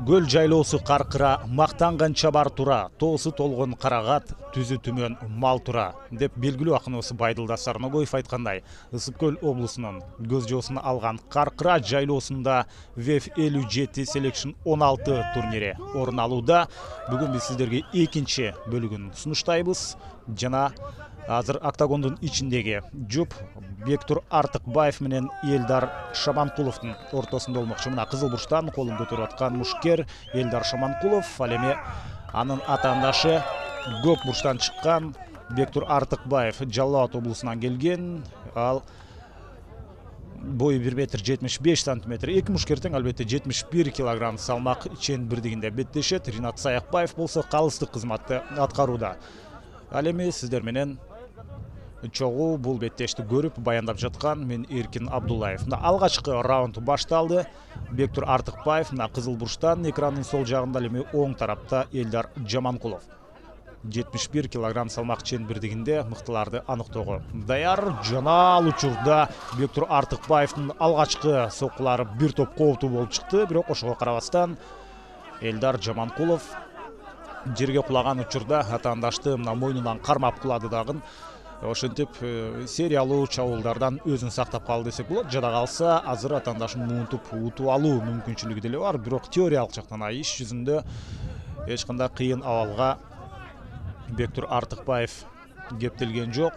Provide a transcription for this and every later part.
Гөл жайлоосу каркыра, мактанган чабар тура, тоосу толгон карагат, түзү түмөн мал тура деп белгилүү акыныбыз Байдылда Сарногоев айткандай, Ысык Көл облусунун көз жоосуна алган каркыра жайлоосунда ВЭФ 57 Selection 16 турнири орун алууда. Бүгүн биз сиздерге экинчи бөлүгүн сунуштайбыз. Жана азыр октагондун ичиндеги жуп Бектур Артыкбаев менен Элдар Шаманкуловдун ортосунда болмокчу. Мына кызыл бурчтан колун көтөрүп аткан мушкер Элдар Шаманкулов, ал эми анын атаандашы көк бурчтан чыккан Бектур Артыкбаев Жалал Абад облусунан келген. Ал бою 1 метр 75 сантиметр. Эки мушкер тең, албетте 71 килограмм салмак чен бирдигинде беттешет. Ринат Саякбаев болсо калыстык кызматты аткарууда. Ал эми сиздер менен чогуу бул беттешти көрүп баяндап жаткан мен Эркин Абдуллаев. Мына алгачкы раунд башталды. Бектур Артыкбаев мына кызыл бурчтан, экрандын сол жагында, ал эми оң тарапта Элдар Жаманкулов. 71 килограмм салмак чен бирдигинде мыктыларды аныктоого даяр. Жана ал учурда Бектур Артыкбаевдин алгачкы соккулары бир топ кооптуу болуп чыкты. Бирок ошого карабастан Элдар Жаманкулов жерге кулаган учурда атаандашты мына мойнунан кармап кулады дагы. Ошентип сериялуу чабуулдардан өзүн сактап калды десек болот. Жада калса азыр атаандашын муунтуп утуп алуу мүмкүнчүлүгү деле бар. Бирок теориялык жактан иш жүзүндө эч кандай кыйын абалга Бектур Артыкбаев кептелген жок.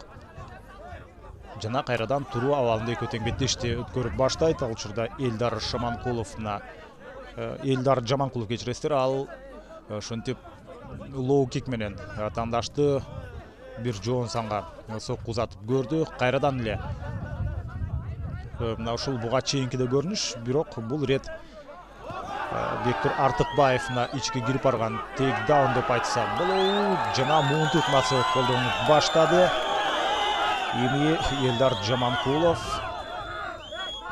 Жана кайрадан туруу абалында экөө тең беттешти өткөрүп баштайт. Ал учурда Элдар Жаманкулов кечиресиздер, ал ошентип лоу кик менен атаандашты бир жоон санга сокку узатып көрдү. Кайрадан эле мына ушул буга чейинки да көрүнүш, бирок бул рет Бектур Артыкбаевна ички кирип барган тейкдаун деп айтсам болот. Жана муунтук ыкмасы колдонуп баштады. Эми Элдар Жаманкулов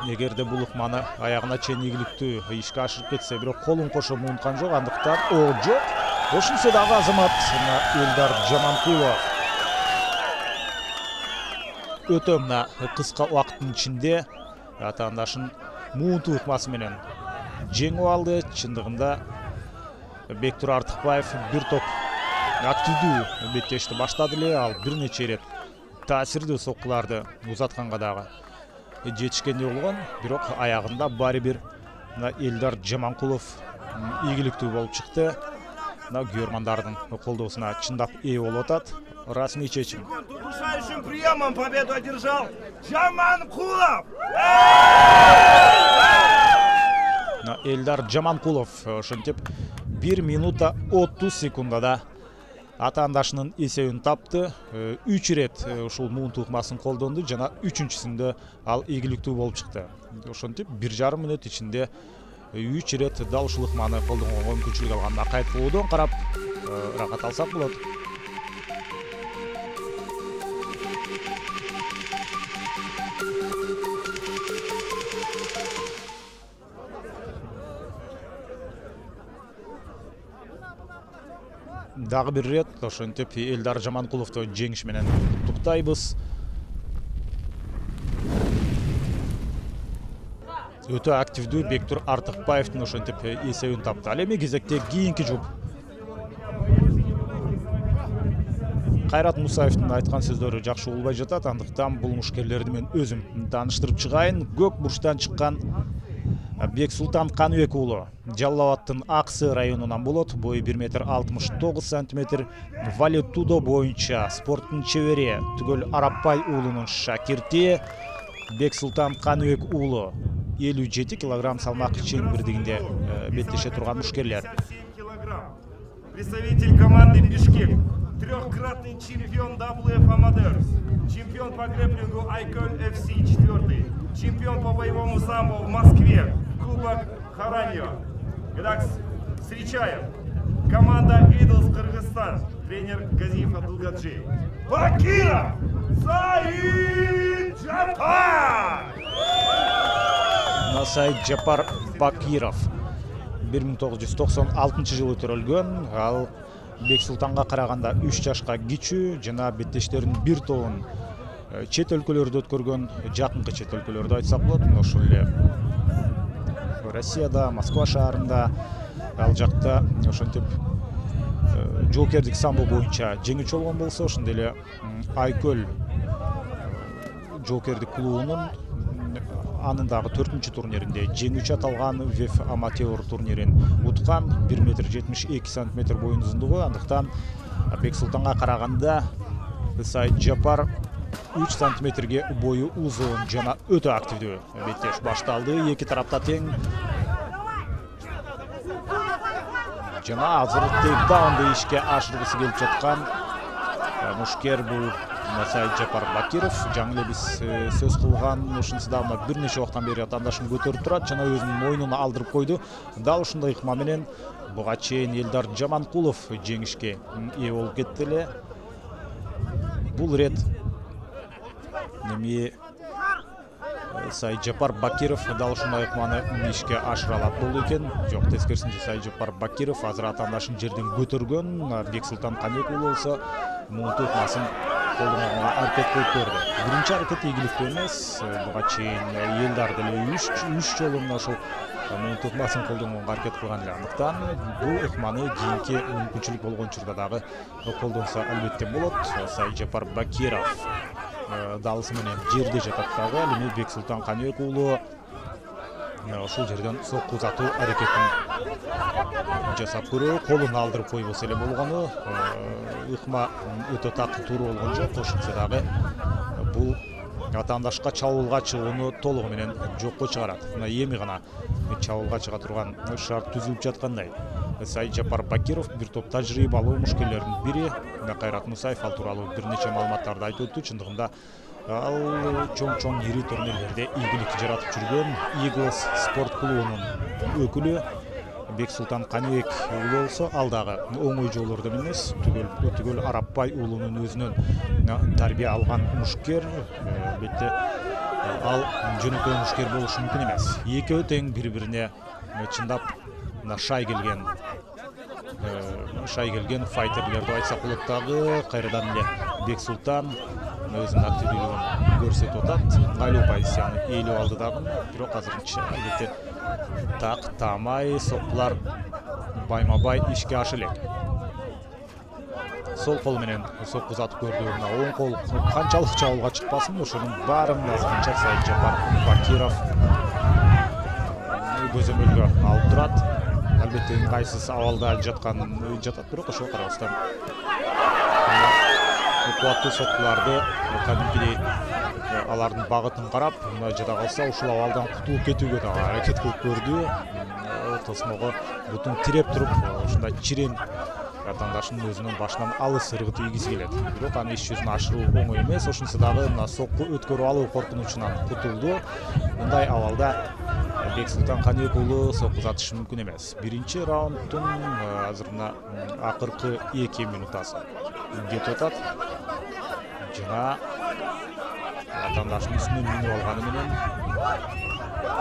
эгерде бул ыкманы аягына чейин ийгиликтүү ишке ашырып кетсе, бирок колун кошо муунткан жок, андыктан жок. Ошентсе дагы азамат Элдар Жаманкулов өтө мына кыска убакыттын ичинде атаандашын муунтук ыкмасы менен жеңип алды. Чындыгында Бектур Артыкбаев бир топ активдүү беттешти баштады эле. Ал бир нече ирет таасирдүү соккуларды узатканга дагы жетишкендей болгон, бирок аягында баары бир Элдар Жаманкулов ийгиликтүү болуп чыкты. Мына көрөрмандардын колдоосуна чындап ээ болуп атат. Расмий чечим. Удушающим приемом победу одержал Жаманкулов. Элдар Жаманкулов ошентип 1 минута 30 секундада атаандашынын эсебин тапты. 3 ирет ушул муунтук ыкмасын колдонду жана 3-үчүсүндө ал ийгиликтүү болуп чыкты. Ошентип 1,5 мүнөт ичинде 3 ирет дал ушул ыкманы колдонгонго мүмкүнчүлүк алган. Кайтпоодон карап ырахат алсак болот. Дагы бир рет ошентип Элдар Жаманкуловду жеңиш менен куттуктайбыз. Өтө активдүү Бектур Артыкбаевдин ошентип эсебин тапты. Ал эми кезекте кийинки жуп. Кайрат Мусаевдин айткан сөздөрү жакшы болбой жатат, андыктан бул мушкерлерди мен өзүм тааныштырып чыгайын. Көк бурчтан чыккан Бексултан Каныбек уулу Жалал Абадтын Аксы районунан болот. Бою 1 метр 69 сантиметр. Валетудо боюнча спорттун чебери Түгөл Арапбай уулунун шакирти. Бексултан Каныбек уулу 57 килограмм салмак чен бирдигинде беттеше турган мушкерлер. Представитель команды Бишкек, трехкратный чемпион WF Amateurs, чемпион по грэпплингу Айкон FC 4, чемпион по боевому самбо в Москве, Кубок Хараньо. Итак, встречаем команда Идлс Кыргызстан, тренер Газиев Абдулгаджи. Бакиров Саид Джапар! Саид Джапар Бакиров 1996 жылы төрөлгөн. Ал Бексултанга караганда 3 жашка кичүү жана беттештерин бир тобун чет өлкөлөрдө өткөргөн, жакынкы чет өлкөлөрдө айтсак болот. Ошол эле Россияда, Москва шаарында ал жакта ошентип жоокердик самбо боюнча жеңүүчү болгон болсо, ошондой эле Айкөл жоокердик клубунун анын дагы 4-чү турниринде жеңүүчү аталган ВФ аматер турнирин уткан. 1,72 метр боюн узундугу. Андыктан Бексултанга караганда Саид Жапар 3 сантиметрге бою узун жана өтө активдүү беттеш башталды. Эки тарапта тең. Жана азыр тейкдаунду ишке ашыргысы келип жаткан мушкер бул Саид Жапар Бакиров. Жаңы эле биз сөз кылган ушунусу дагы бир нече убактан бери атаандашын көтөрүп турат жана өзүнүн мойнуна алдырып койду. Дал ушундай ыкма менен буга чейин Элдар Жаманкулов жеңишке ээ болуп кетти эле. Бул рет эми Саид Жапар Бакиров дал ушундай ыкманы ишке ашыра алат болду экен. Жок, тескерисинче Саид Жапар Бакиров азыр атаандашын жерден көтөргөн. Бексултан Канек уулу болсо мунту ыкмасын колдонууга аракет кылып көрдү. Биринчи аракет ийгиликтүү эмес. Буга чейин Элдар деле 3 жолу мына ошол мунту ыкмасын колдонууга аракет кылган эле. Андыктан бул ыкманы кийинки мүмкүнчүлүк болгон учурда дагы колдонсо албетте болот. Саид Жапар Бакиров далысы менен жерде жатат дагы. Ал эми Бексултан Канек уулу ошол жерден сокку узатуу аракетин жасап көрүү. Колун алдырып койбосо эле болгону. Ыкма өтө такыр туура болгон жок. Ошентсе дагы бул атаандашка чабуулга чыгууну толугу менен жокко чыгарат. Мына эми гана чабуулга чыга турган шарт түзүлүп жаткандай. Саид Жапар Бакиров бир топ тажрыйбалуу мушкерлердин бири. Кайрат Мусаев ал тууралуу бир нече маалыматтарды айтып өттү. Чындыгында ал чоң ири турнирлерде ийгилик жаратып жүргөн Eagles спорт клубунун өкүлү Бексултан Канек уулу болсо, ал дагы оңой жолдордон эмес, түгөл Арапбай уулунун өзүнөн тарбия алган мушкер. Бетте ал жөнөкөй мушкер болушу мүмкүн эмес. Экөө тең бири-бирине чындап шай келген файтерлерди айтсак болот дагы. Кайрадан эле Бексултан өзүнүн активдүүлүгүн көрсөтүп атат. Ыңгайлуу позицияны ээлеп алды дагы. Бирок азырынча албетте так таамай соккулар байма-бай ишке аша элек. Сол кол менен сокку узатып көрдү. Мына оң кол канчалык чабуулга чыкпасын, ошонун баарын азырынча Саид Жапар Бакиров көзөмөлгө алып турат. Албетте ыңгайсыз абалда жатат, бирок ошого карабастан кубаттуу соккуларды кадимкидей алардын багытын карап, мына жада калса ушул абалдан кутулуп кетүүгө дагы аракет кылып көрдү. Тосмого бутун тиреп туруп, ушундай чирен атаандашынын өзүнүн башынан алыс ыргыт ийгиси келет. Бирок аны иш жүзүнө ашыруу оңой эмес. Ошонсо дагы мына сокку өткөрүп алуу коркунучунан кутулду. Мындай абалда Бексултан Канек уулу сокку узатышы мүмкүн эмес. Биринчи раундтун азыр мына акыркы 2 минутасы кетип атат. Жана атаандашынын үстүнөн минип алганы менен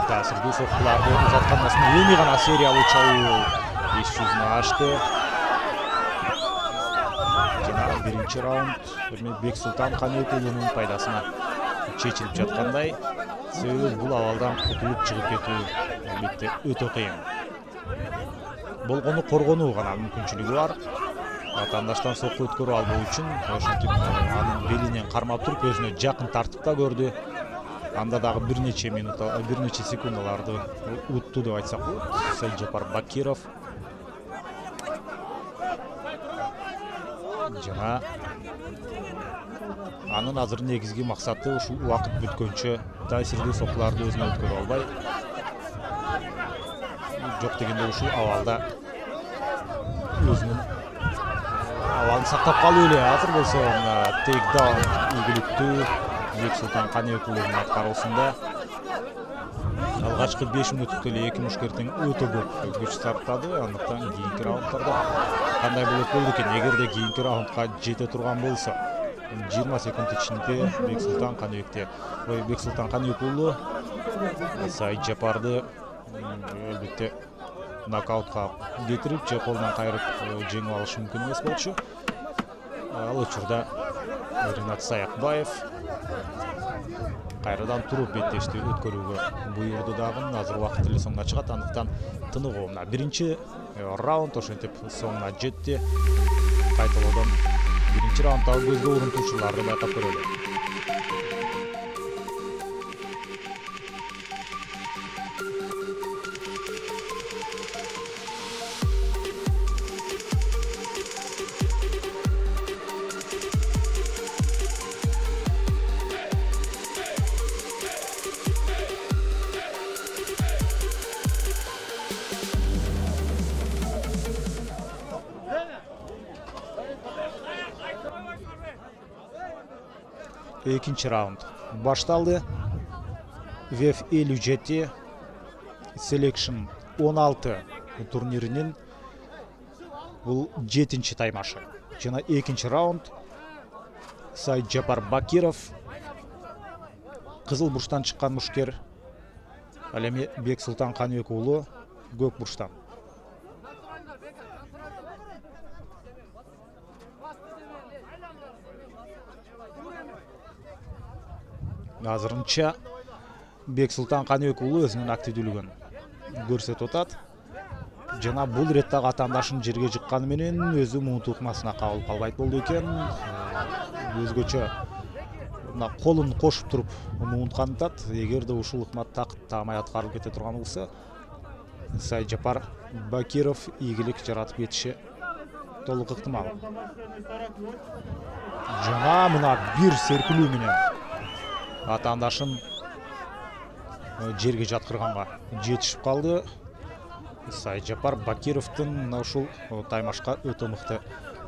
таасирдүү соккуларды узаткандан соң эми гана сериялуу чабуу иш жүзүнө ашты. Жана биринчи раунд эми Бексултан Канек уулунун пайдасына чечилип жаткандай. Себеби бул абалдан кутулуп чыгып кетүү албетте өтө кыйын. Болгону коргонуу гана мүмкүнчүлүгү бар. Атаандаштан сокку өткөрүп албоо үчүн ошентип анын белинен кармап туруп өзүнө жакын тартып да көрдү. Анда дагы бир нече секундаларды утту деп айтсак болот. Саид Жапар Бакиров жана анын азыр негизги максаты ушул убакыт бүткөнчө таасирдүү соккуларды өзүнө өткөрүп албай, жок дегенде ушул абалда өзүнүн абалын сактап калуу эле. Азыр болсо тейкдаун ийгиликтүү Бексултан Канек уулунун аткаруусунда. Алгачкы 5 мүнөттүк эле эки мушкердин өтө көп күч сарптады. Андыктан кийинки раундтарда кандай болот болду экен? Эгерде кийинки раундга жете турган болсо 20 секунд ичинде Бексултан Канек уулу Саид Жапарды албетте нокаутка кетирип же колунан кайрып жеңип алышы мүмкүн эмес болчу. Ал учурда Ринат Саякбаев кайрадан туруп беттешти өткөрүүгө буйрду дагы. Азыр убакыт эле соңуна чыгат, андыктан тыныгуу. Мына биринчи раунд ошентип соңуна жетти. Кайталоодон биринчи раундтагы көзгө урунтуучуларды байкап көрөлү. Экинчи раунд башталды. WEF 57 Selection 16 турниринин бул 7-нчи таймашы. Жана экинчи раунд Сайджапар Бакиров кызыл бурчтан чыккан мушкер. Ал эми Бексултан Каныбек уулу көк бурчтан. Азырынча Бексултан Каныбек уулу өзүнүн активдүүлүгүн көрсөтүп атат. Жана бул реттагы атаандашын жерге жыкканы менен өзү муунту ыкмасына кабылып калбайт болду экен. Өзгөчө мына колун кошуп туруп муунткан атат. Эгерде ушул ыкмат таамай аткарылып кете турган болсо, Сайджапар Бакиров ийгилик жаратып кетиши толук ыктымал. Жана мына бир серпилүү менен атаандашын жерге жаткырганга жетишип калды. Сайджапар Бакировдун ушул таймашка өтө мыкты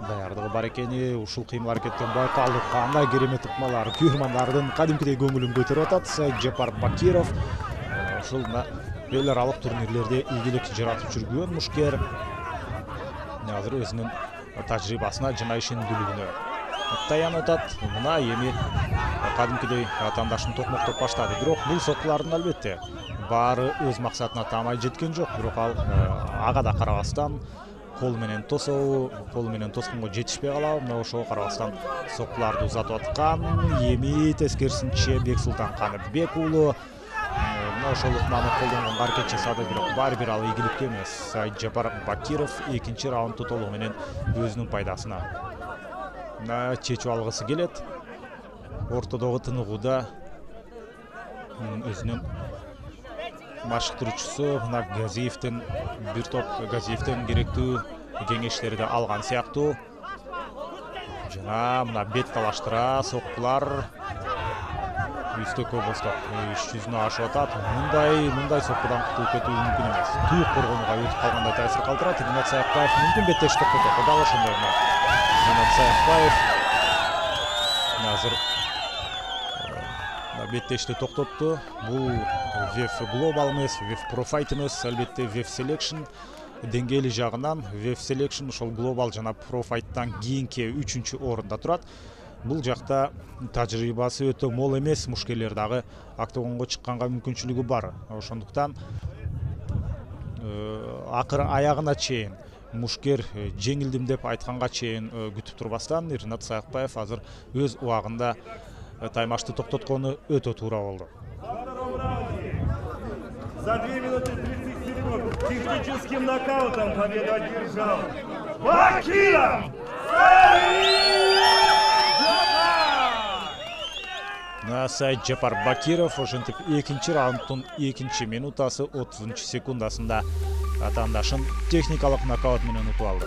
даярдыгы бар экени, ушул кыймыл аракеттен байкалды. Кандай керемет ыкмалар күйөрмандардын кадимкидей көңүлүн көтөрүп атат. Сайджапар Бакиров ушул эл аралык турнирлерде ийгилик жаратып жүргөн мушкер. Азыр өзүнүн тажрыйбасына жана ишенимдүүлүгүнө таянып атат. Мына эми кадимкидей атаандашын токмоктоп баштады. Бирок бул соткулардын албетте баары өз максатына таамай жеткен жок. Бирок ал ага да карабастан кол менен тособу, кол менен тосконго жетишпей калабы, мына ошого карабастан соkkуларды узатып аткан. Эми тескерисинче Бексултан Каныбек уулу мына ошол ыкманы колдонгонго аракет жасады, бирок баары бир ал ийгиликтүү эмес. Сайджапар Бакиров экинчи раундту толугу менен өзүнүн пайдасына чечип алгысы келет. Ортодогу тыныгууда өзүнүн машыктыруучусу мына Газиевдин бир топ Газиевден керектүү кеңештерди алган сыяктуу. Жана мына бет талаштыра соккулар үстөккө босток иш жүзүнө ашып атат. Мындай соккудан кутулуп кетүү мүмкүн эмес. Туюк коргонууга өтүп калгандай таасир калтырат. Ринат Саякбаев мүмкүн беттеш токтотот. Дал ошондой Ринат Саякбаев азыр беттешти токтотту. Бул WEF Global эмес, WEF Pro Fight эмес, албетте WEF Selection деңгээли жагынан WEF Selection ошол Global жана Pro Fight'тан кийинки 3-чү орунда турат. Бул жакта тажрыйбасы өтө мол эмес мушкерлер дагы октагонго чыкканга мүмкүнчүлүгү бар. Ошондуктан акыры аягына чейин мушкер жеңилдим деп айтканга чейин күтүп турбастан Ринат Саякбаев азыр өз убагында таймашты токтоткону өтө туура болду. За 2 минуты 30 секунд техническим нокаутом победу одержал Бакиров! Сайджапар Бакиров ошентип экинчи раундтун экинчи минутасы 30-секундасында атаандашын техникалык нокаут менен утуп алды.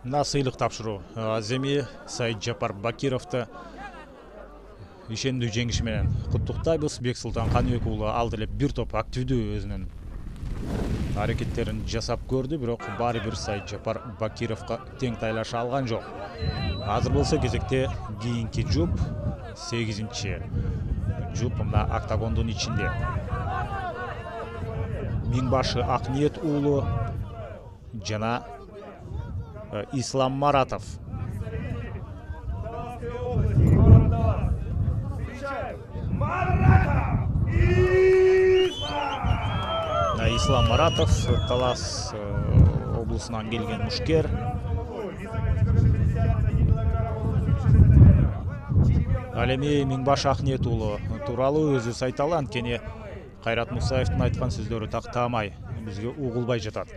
На сыйлык тапшыруу Аземи Сайджапар Бакировду ишендүү жеңиши менен куттуктайбыз. Бексултан Каныбек уулу алды эле бир топ активдүү өзүнүн аракеттерин жасап көрдү, бирок баары бир Сайджапар Бакировго тең тайлаша алган жок. Азыр болсо кезекте кийинки жуп 8-чи жуп мына октагондун ичинде. Миңбашы Акниет уулу жана Ислам Маратов. Ислам Маратов Талас облусунан келген мушкер. Ал эми Миңбашы Акниет уулу тууралуу өзү айталы, анткени Кайрат Мусаевдин айткан сөздөрү тактамай бизге угулбай жатат.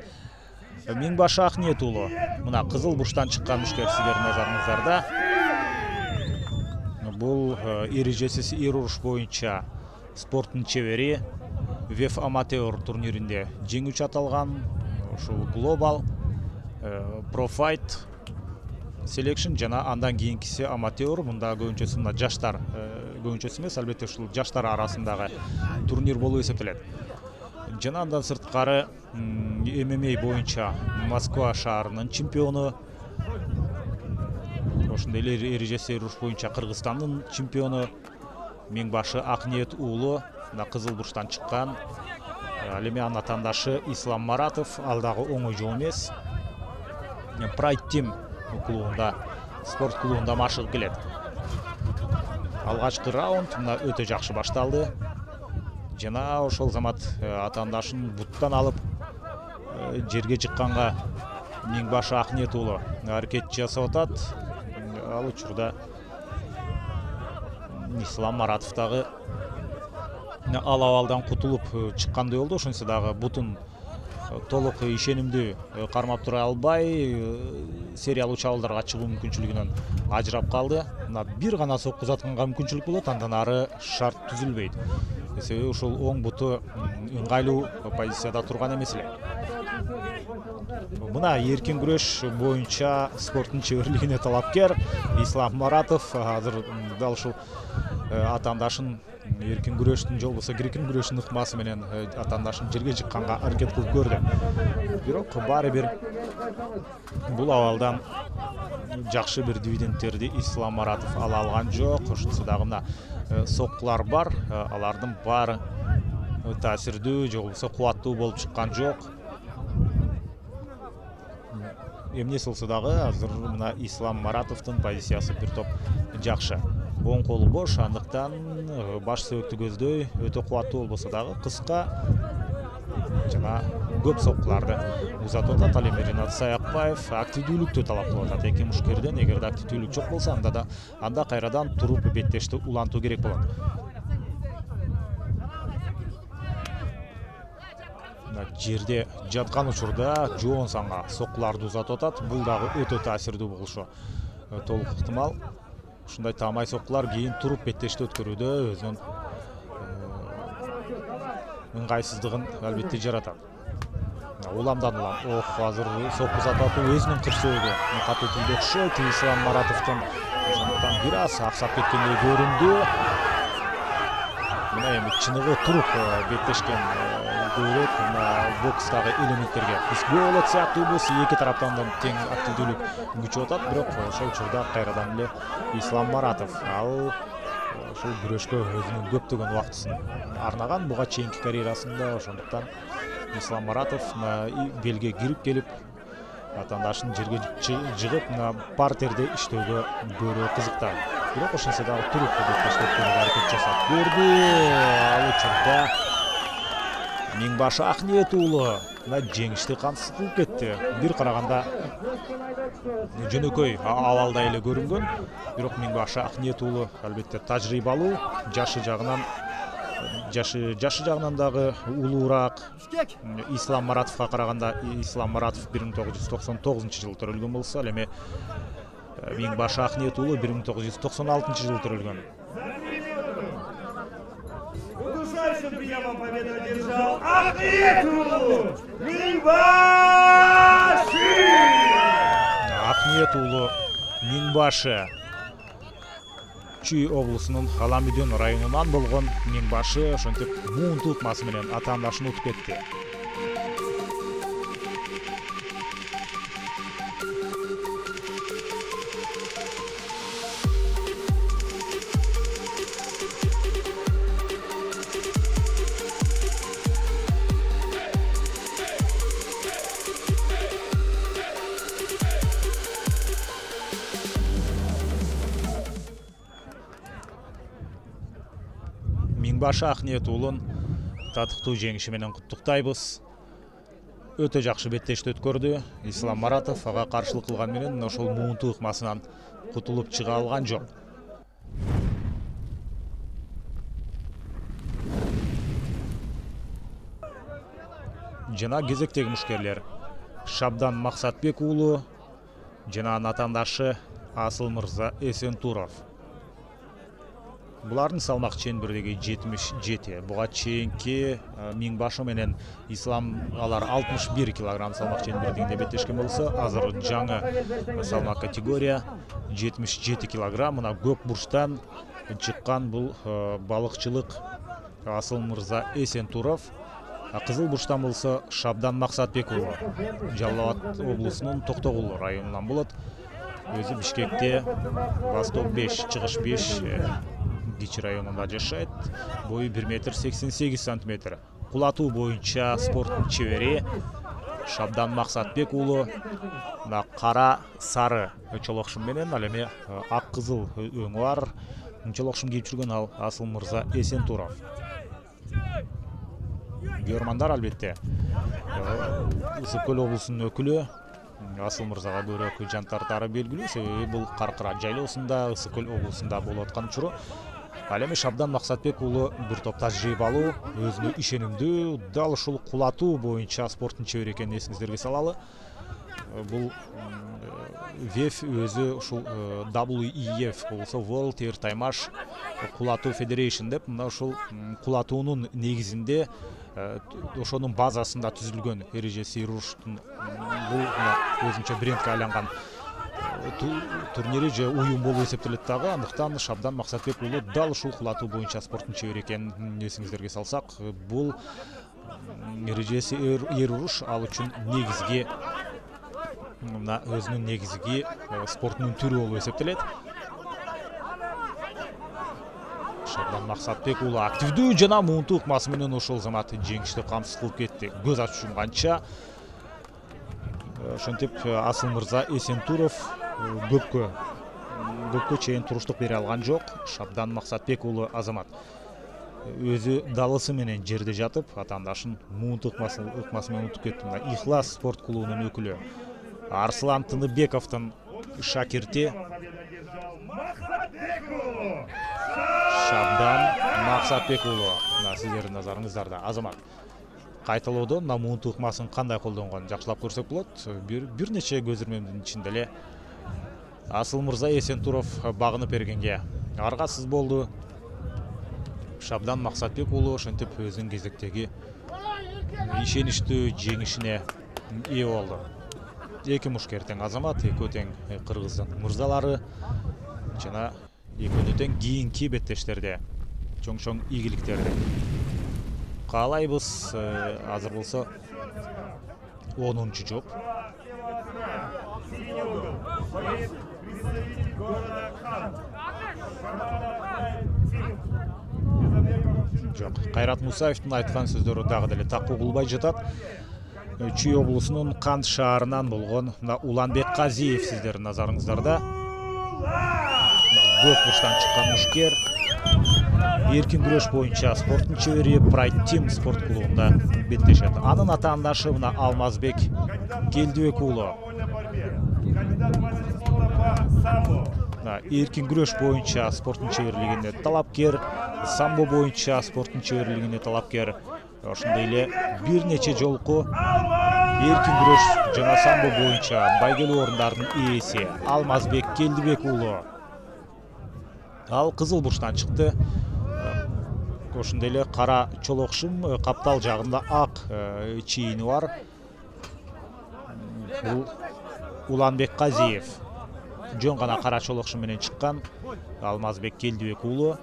Миңбашы Акниет уулу мына Кызыл Бурчтан чыккан мушкер сиздердин назарыңыздарда. Бул эрежесиз эр уруш боюнча спорттун чебери ВЕФ Аматер турниринде жеңүүчү аталган. Ушул Global Pro Fight Selection жана андан кийинкиси Аматер. Мында көбүнчөсү мына жаштар, көбүнчөсү эмес, албетте ушул жаштар арасындагы турнир болуп эсептелет. Жана андан сырткары ММА боюнча Москва шаарынын чемпиону, ошондой эле эрежеси уруш боюнча Кыргызстандын чемпиону Миңбашы Акниет уулу мына Кызыл Бурчтан чыккан. Ал эми анын атаандашы Ислам Маратов ал дагы оңой жол эмес. Pride Team клубунда, спорт клубунда машыгып келет. Алгачкы раунд мына өтө жакшы башталды. Жана ошол замат атаандашын буттан алып жерге жыкканга Миңбашы Акниет уулу аракет жасап атат. Ал учурда Ислам Маратов дагы ал абалдан кутулуп чыккандай болду. Ошонсо дагы бутун толук ишенимдүү кармап тура албай сериялуу чабуулдарга чыгуу мүмкүнчүлүгүнөн ажырап калды. Мына бир гана сокку затканга мүмкүнчүлүк болот, андан ары шарт түзүлбөйт. Себеби ушул оң буту ыңгайлуу позицияда турган эмес эле. Мына эркин күрөш боюнча спорттун чеберлигине талапкер Ислам Маратов азыр дал ушул атаандашын эркин күрөштүн же болбосо грекин күрөштүн ыкмасы менен атаандашын жерге жыкканга аракет кылып көрдү. Бирок баары бир бул абалдан жакшы бир дивидендтерди Ислам Маратов ала алган жок. Ошонсо дагы мына соккулар бар, алардын баары таасирдүү же болбосо кубаттуу болуп чыккан жок. Эмнеси болсо дагы азыр мына Ислам Маратовдун позициясы бир топ жакшы. Оң колу бош, андыктан баш сөөктү көздөй өтө кубаттуу болбосо дагы кыска жана көп соккуларды узатып атат. Ал эми Ринат Саякбаев активдүүлүктү талап кылып атат. Эки мушкерден эгерде активдүүлүк жок болсо анда кайрадан туруп беттешти улантуу керек болот. Жерде жаткан учурда жоон санга соккуларды узатып атат. Бул дагы өтө таасирдүү болушу толук ыктымал. Ушундай таамай соккулар кийин туруп беттешти өткөрүүдө өзүнүн ыңгайсыздыгын албетте жаратат. Уламдан улам азыр сокку узатуу өзүнүн кырсыгы катуу тилде окшойт. Ислам Маратовдун ошондуктан бир аз аксап кеткендей көрүндү. Мына эми чыныгы туруп беттешкен көбүрөөк бокстагы элементтерге түскү болот сыяктуу эмес. Эки тараптан да тең активдүүлүк күчөп атат, бирок ошол учурда кайрадан эле Ислам Маратов ал ошол күрөшкө өзүнүн көптөгөн убактысын арнаган буга чейинки карьерасында. Ошондуктан Ислам Маратов белге кирип келип атаандашын жерге жыгып партерде иштөөгө көбүрөөк кызыктар. Бирок ошонсо дагы туруп беттештеп аракет жасап көрдү. Ал учурда Миңбашы Акниет уулу жеңишти камсыз кылып кетти. Бир караганда жөнөкөй абалда эле көрүнгөн, бирок Миңбашы Акниет уулу албетте тажрыйбалуу, жашы жагынан дагы улуураак. Ислам Маратовго караганда Ислам Маратов 1999-жылы төрөлгөн болсо, ал эми Миңбашы Акниет уулу 1996-жылы төрөлгөн. Приемом победу одержал Акниет уулу Миңбашы! Акниет уулу Миңбашы Чүй облусунун Аламүйдөн районунан болгон Миңбашы ошентип муунтуу ыкмасы менен атаандашын утуп кетти. Миңбашы Акниет уулун татыктуу жеңиши менен куттуктайбыз. Өтө жакшы беттешти өткөрдү. Ислам Маратов ага каршылык кылган менен ошол муунтуу ыкмасынан кутулуп чыга алган жок. Жана кезектеги мушкерлер Шабдан Максатбек уулу жана атаандашы Асыл Мырза Эсентуров. Булардын салмак чембирдеги 77. Буга чейинки Миңбашы менен Ислам алар 61 кг салмак чембирдегинде беттешкен болсо, азыр жаңы салмак категория 77 кг. Мына көк бурчтан чыккан бул балыкчылык Асыл Мырза Эсентуров. Кызыл бурчтан болсо Шабдан Максатбек уулу Жалал Абад облусунун Токтогул районунан болот. Өзү Бишкекте Восток 5, Чыгыш 5 Кичи районунда жашайт. Бою 1,88 см. Кулатуу боюнча спорттун чебери Шабдан Максатбек уулу кара сары чолокшум менен, ал эми ак кызыл өңү бар чолокшум кийип жүргөн ал Асыл Мырза Эсентуров. Көрмандар албетте Ысык көл облусунун өкүлү Асыл Мырзага көбүрөөк жан тартары белгилүү, себеби бул Каркыра жайлоосунда, Ысык көл облусунда болуп аткан учуру. Ал эми Шабдан Максатбек уулу бир топ тажрыйбалуу, өзүнө ишенимдүү, дал ушул кулатуу боюнча спорттун чебери экенин эсиңиздерге салалы. Бул ВЕФ өзү ушул WEF болсо World Air Taimash кулатуу Federation деп, мына ушул кулатуунун негизинде ошонун базасында түзүлгөн эрежеси руштун бул өзүнчө брендке айланган турнири же уюм болуп эсептелет дагы. Андыктан Шабдан Максатбек уулу дал ушул кулатуу боюнча спорттун чебери экенин эсиңиздерге салсак, бул эрежеси эр уруш ал үчүн негизги мына өзүнүн негизги спорттун түрү болуп эсептелет. Шабдан Максатбек уулу активдүү жана муунтуу ыкмасы менен ошол замат жеңишти камсыз кылып кетти. Көз ачып жумганча ошентип Асыл Мырза Эсентуров көпкө чейин туруштук бере алган жок. Шабдан Максатбек уулу азамат өзү далысы менен жерде жатып, атаандашын муунтуу ыкмасы менен унутуп кетти. Ихлас спорт клубунун өкүлү Арслан Тыныбековдун шакирти Шабдан Максатбек уулу. Сиздердин назарыңыздарда азамат кайталоодо муунтуу ыкмасын кандай колдонгонун жакшылап көрсөк болот. Бир нече көзөрмөмдүн ичинде эле Асыл Мырза Эсентуров багынып бергенге аргасыз болду. Шабдан Максатбек уулу ошентип өзүнүн кезектеги ишеничтүү жеңишине ээ болду. Эки мушкер тең азамат, экөө тең кыргыздын мырзалары жана экөө тең кийинки беттештерде чоң ийгиликтерди каалайбыз. Азыр болсо 10-чу жоп. Жок, Кайрат Мусаевдин айткан сөздөрү дагы деле такуу кылбай жатат. Чүй облусунун Кант шаарынан болгон Уланбек Казиев сиздердин назарыңыздарда. Көк бурчтан чыккан мушкер эркин күрөш боюнча спорттун чебери Pride Team спорт клубунда беттешет. Анын атаандашы мына Алмазбек Келдибек уулу эркин күрөш боюнча спорттун чеберлигине талапкер, самбо боюнча спорттун чеберлигине талапкер. Ошондой эле бир нече жолку эркин күрөш жана самбо боюнча байгелүү орундардын ээси Алмазбек Келдибек уулу. Ал кызыл бурчтан чыкты. Ошондой эле кара чолокшум, каптал жагында ак чийини бар. Бул Уланбек Казиев. Жөн гана кара чолокшум менен чыккан Алмазбек Келдибек уулу.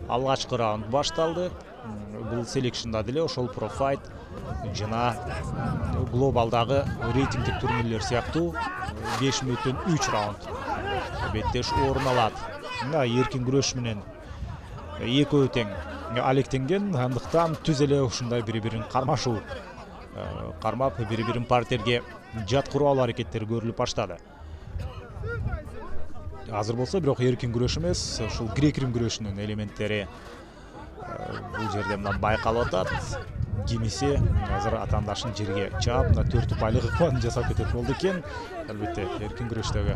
Алгачкы раунд башталды. Бул селекшнда деле ошол профайт жана глобалдагы рейтингдик турнирлер сыяктуу 5 мүнөттөн 3 раунд беттеш орун алат. Эркин күрөш менен экөө тең алектенген, андыктан түз эле ушундай бири-бирин кармашуу кармап бири-бирин партерге жаткыруу аракеттери көрүлүп баштады. Азыр болсо бирок эркин күрөш эмес, ушул грек-рим күрөшүнүн элементтери Бул жерде мына байкалып атат. Кимиси азыр атаандашын жерге чаап, мына 4 упайлык ыкманы жасап кетет болду экен. Албетте, эркин күрөштөгү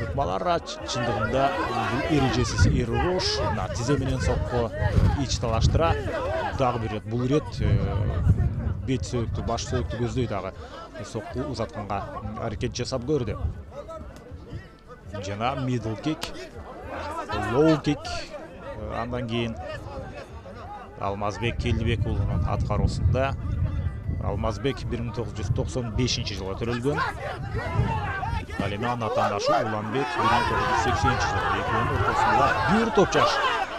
ыкмалар чындыгында бул эрежесиз эруруш, мына тизе менен сокко ич талаштыра. Дагы бир рет бул ирет бет сөөктү, баш сөөктү көздөй дагы сокку узатканга аракет жасап көрдү. Жана middle kick, low kick, андан кийин Алмазбек Келдибек уулунун аткаруусунда. Алмазбек 1995-жылы төрөлгөн. Ал эми анын атаандашы Уланбек 1980-жылы. Экөөнүн ортосунда 1 топ жаш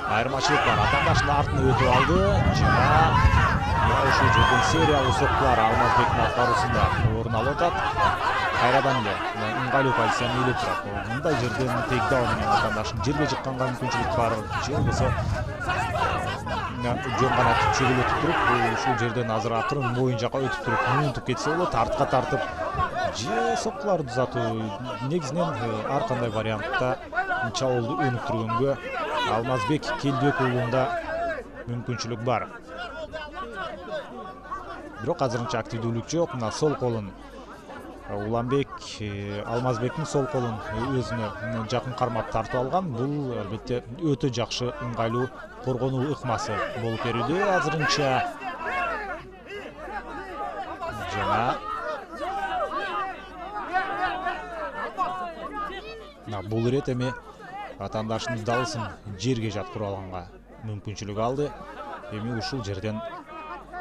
айырмачылык бар. Атаандашынын артына өтүп алды. Жана ушул жерден сериялуу соккулар Алмазбектин аткаруусунда орун алып атат. Кайрадан эле ыңгайлуу позицияны ээлеп турат. Мындай жерден тейкдаун менен атаандашын жерге жыкканга мүмкүнчүлүк бар. Же болбосо жөн гана чөгөлөтүп туруп, ушул жерден азыр акырын моюн жака өтүп туруп, муунтуп кетсе болот, артка тартып, же соккуларды узатуу. Негизинен ар кандай вариантта чабуулду өнүктүргөнгө Алмазбек Келдибек уулунда мүмкүнчүлүк бар. Бирок азырынча активдүүлүк жок. Мына сол колун Уланбек Алмазбектин сол колун өзүнө жакын кармап тартып алган. Бул албетте өтө жакшы ыңгайлуу коргонуу ыкмасы болуп берүүдө азырынча. Жана бул ирет эми атаандашынын далысын жерге жаткырып алганга мүмкүнчүлүк алды. Эми ушул жерден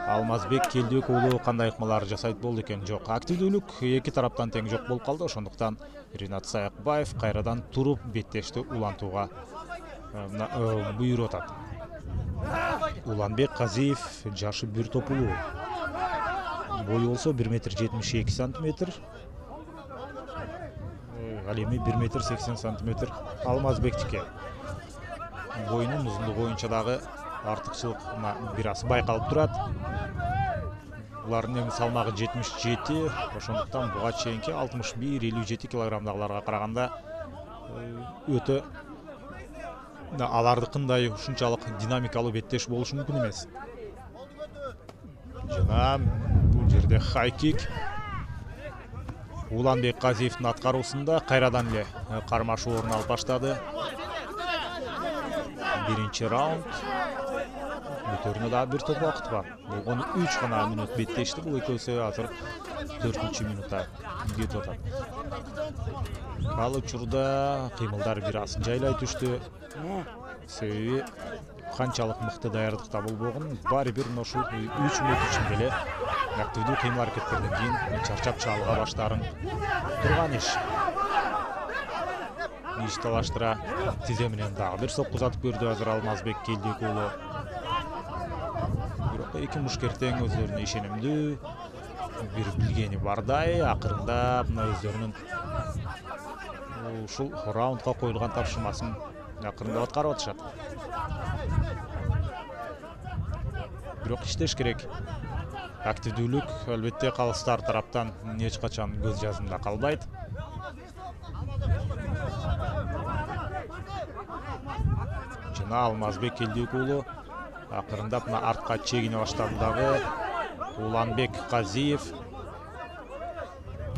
Алмазбек Келдибек уулу кандай ыкмалар жасайт болду экен? Жок, активдүүлүк эки тараптан тең жок болуп калды. Ошондуктан Ринат Саякбаев кайрадан туруп беттешти улантууга буйруп атат. Уланбек Казиев жашы 1 топ улуу. Бою болсо 1,72 метр. Ал эми 1,80 метр Алмазбектике. Боюнун узундугу боюнча дагы артыкчылык бир аз байкалып турат. Булардын эми салмагы 77, ошондуктан буга чейинки 61-57 килограммдагыларга караганда өтө алардыкындай ушунчалык динамикалуу беттеш болушу мүмкүн эмес. Жана бул жерде хай кик. Уланбек Казиевдин аткаруусунда кайрадан эле кармашуу орун алып баштады. Биринчи раунд. Өтөрүнө дагы 1 топ убакыт бар. Болгону 3 гана мүнөт беттешти. Бул экөөсү азыр 4-минутта кетип атат. Ал учурда кыймылдар бир аз жайлай түштү. Себеби канчалык мыкты даярдыкта болбогон, баары бир ошол 3 мүнөт ичинде эле активдүү кыймыл аракеттерден кийин чарчап чалга баштарың турган иш. Иш талаштыра тизе менен дагы бир сокку узатып көрдү азыр Алмазбек Келдибек уулу. Бирок эки мушкертең өздөрүнө ишенимдүү, бир билгени бардай, акырында мына өздөрүнүн ушул раундга коюлган тапшырмасын акырындап аткарып атышат. Бирок иштеш керек. Активдүүлүк албетте калыстар тараптан эч качан көз жазымда калбайт. Жана Алмазбек Келдибек уулу акырындап мына артка чегине баштады дагы. Уланбек Казиев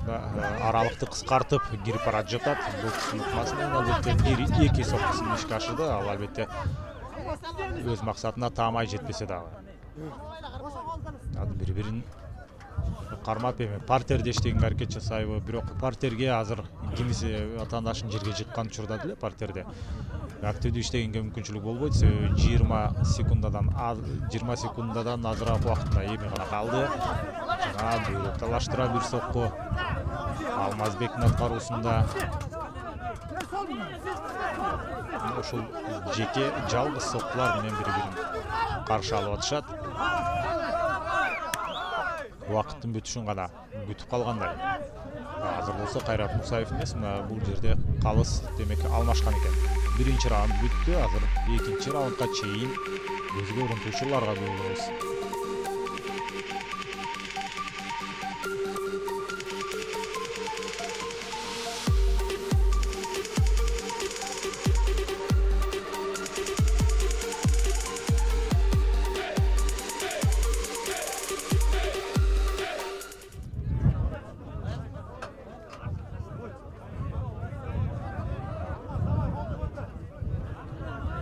аралыкты кыскартып кирип барат жатат. Бокстун ыкмасынан албетте 1-2 соккусун ишке ашырды. Ал албетте өз максатына таамай жетпесе дагы. Бири-бирин кармап эми партерде иштегенге аракет жасайбы, бирок партерге азыр кимиси атаандашын жерге жыккан учурда деле партерде активдүү иштегенге мүмкүнчүлүк болбойт. Себеби 20 секундадан азыраак убакытта эми гана калды. Жана бөйрөк талаштыра бир сокку Алмазбектин аткаруусунда. Ошол жеке жалгыз соккулар менен бири-бирин каршы алып атышат. Убакыттын бүтүшүн гана күтүп калгандай. Азыр болсо Кайрат Мусаев эмес, бул жерде калыс демек алмашкан экен. Биринчи раунд бүттү, азыр экинчи раундга чейин өзгө урунтуучуларга көңүлүбүз.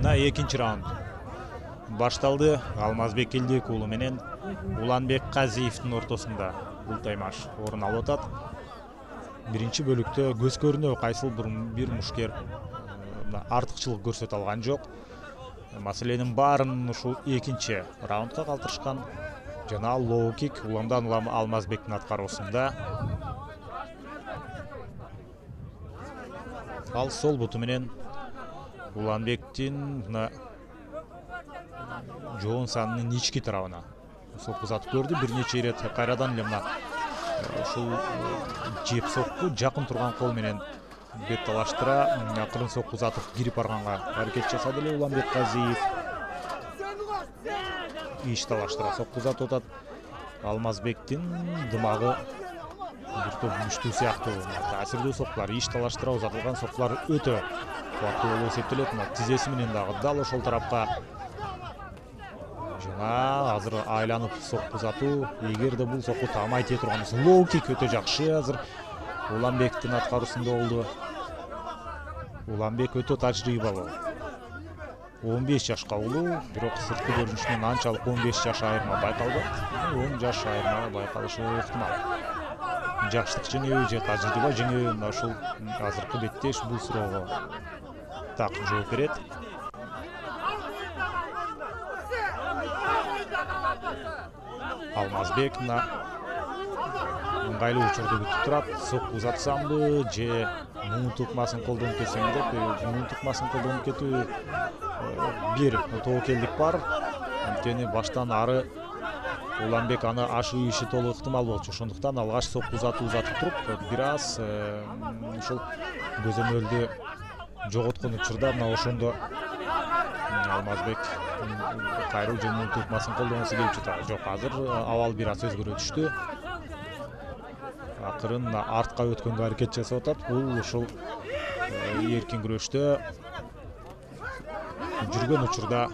мына экинчи раунд башталды. Алмазбек Элдек уулу менен Уланбек Казиевдин ортосунда бул таймаш орун алып атат. Биринчи бөлүктө көз көрүнө кайсыл бир мушкер артыкчылык көрсөтө алган жок. Маселенин баарын ушул экинчи раундга калтырышкан. Жана лоу кик уламдан улам Алмазбектин аткаруусунда. Ал сол буту менен Уланбектин жоон санынын ички тарабына сокку узатып көрдү. Бир нече ирет кайрадан эле мына ушул жеп сокку жакын турган кол менен бет талаштыра акырын сокку узатып кирип барганга аракет жасады эле Уланбек Казиев. Иш талаштыра сокку узатып атат. Алмазбектин дымагы бир топ күчтүү сыяктуу таасирдүү соккулар, иш талаштыра узатылган соккулар өтө кубаттуу болуп эсептелет. Мына тизеси менен дагы дал ошол тарапка жана азыр айланып сокку узатуу. Эгерде бул сокку таамай тие турган болсо лоу кик өтө жакшы азыр Уланбектин аткаруусунда болду. Уланбек өтө тажрыйбалуу. 15 жашка улуу, бирок сырткы көрүнүшүнөн анчалык 15 жаш айырма байкалбайт. 10 жаш айырма байкалышы ыктымал. Жаштык жеңеби же тажрыйба жеңеби, мына ушул азыркы беттеш бул суроого так жооп берет. Алмазбек мына ыңгайлуу учурду күтүп турат. Сокку узатсамбы же муун тукмасын колдонуп кетсем деп, муун тукмасын колдонуп кетүү бир тобокелдик бар. Анткени баштан ары Уланбек аны ашуу иши толук ыктымал болчу. Ошондуктан алгач сокку узатып туруп, бир аз ушул көзөмөлдү жоготкон учурда мына ошондо Алмазбек кайруу же муун тукмасын колдонгусу келип жатат. Жок, азыр абал бир аз өзгөрө түштү. Акырын артка өткөнгө аракет жасап атат. Бул ушул эркин күрөштө жүргөн учурда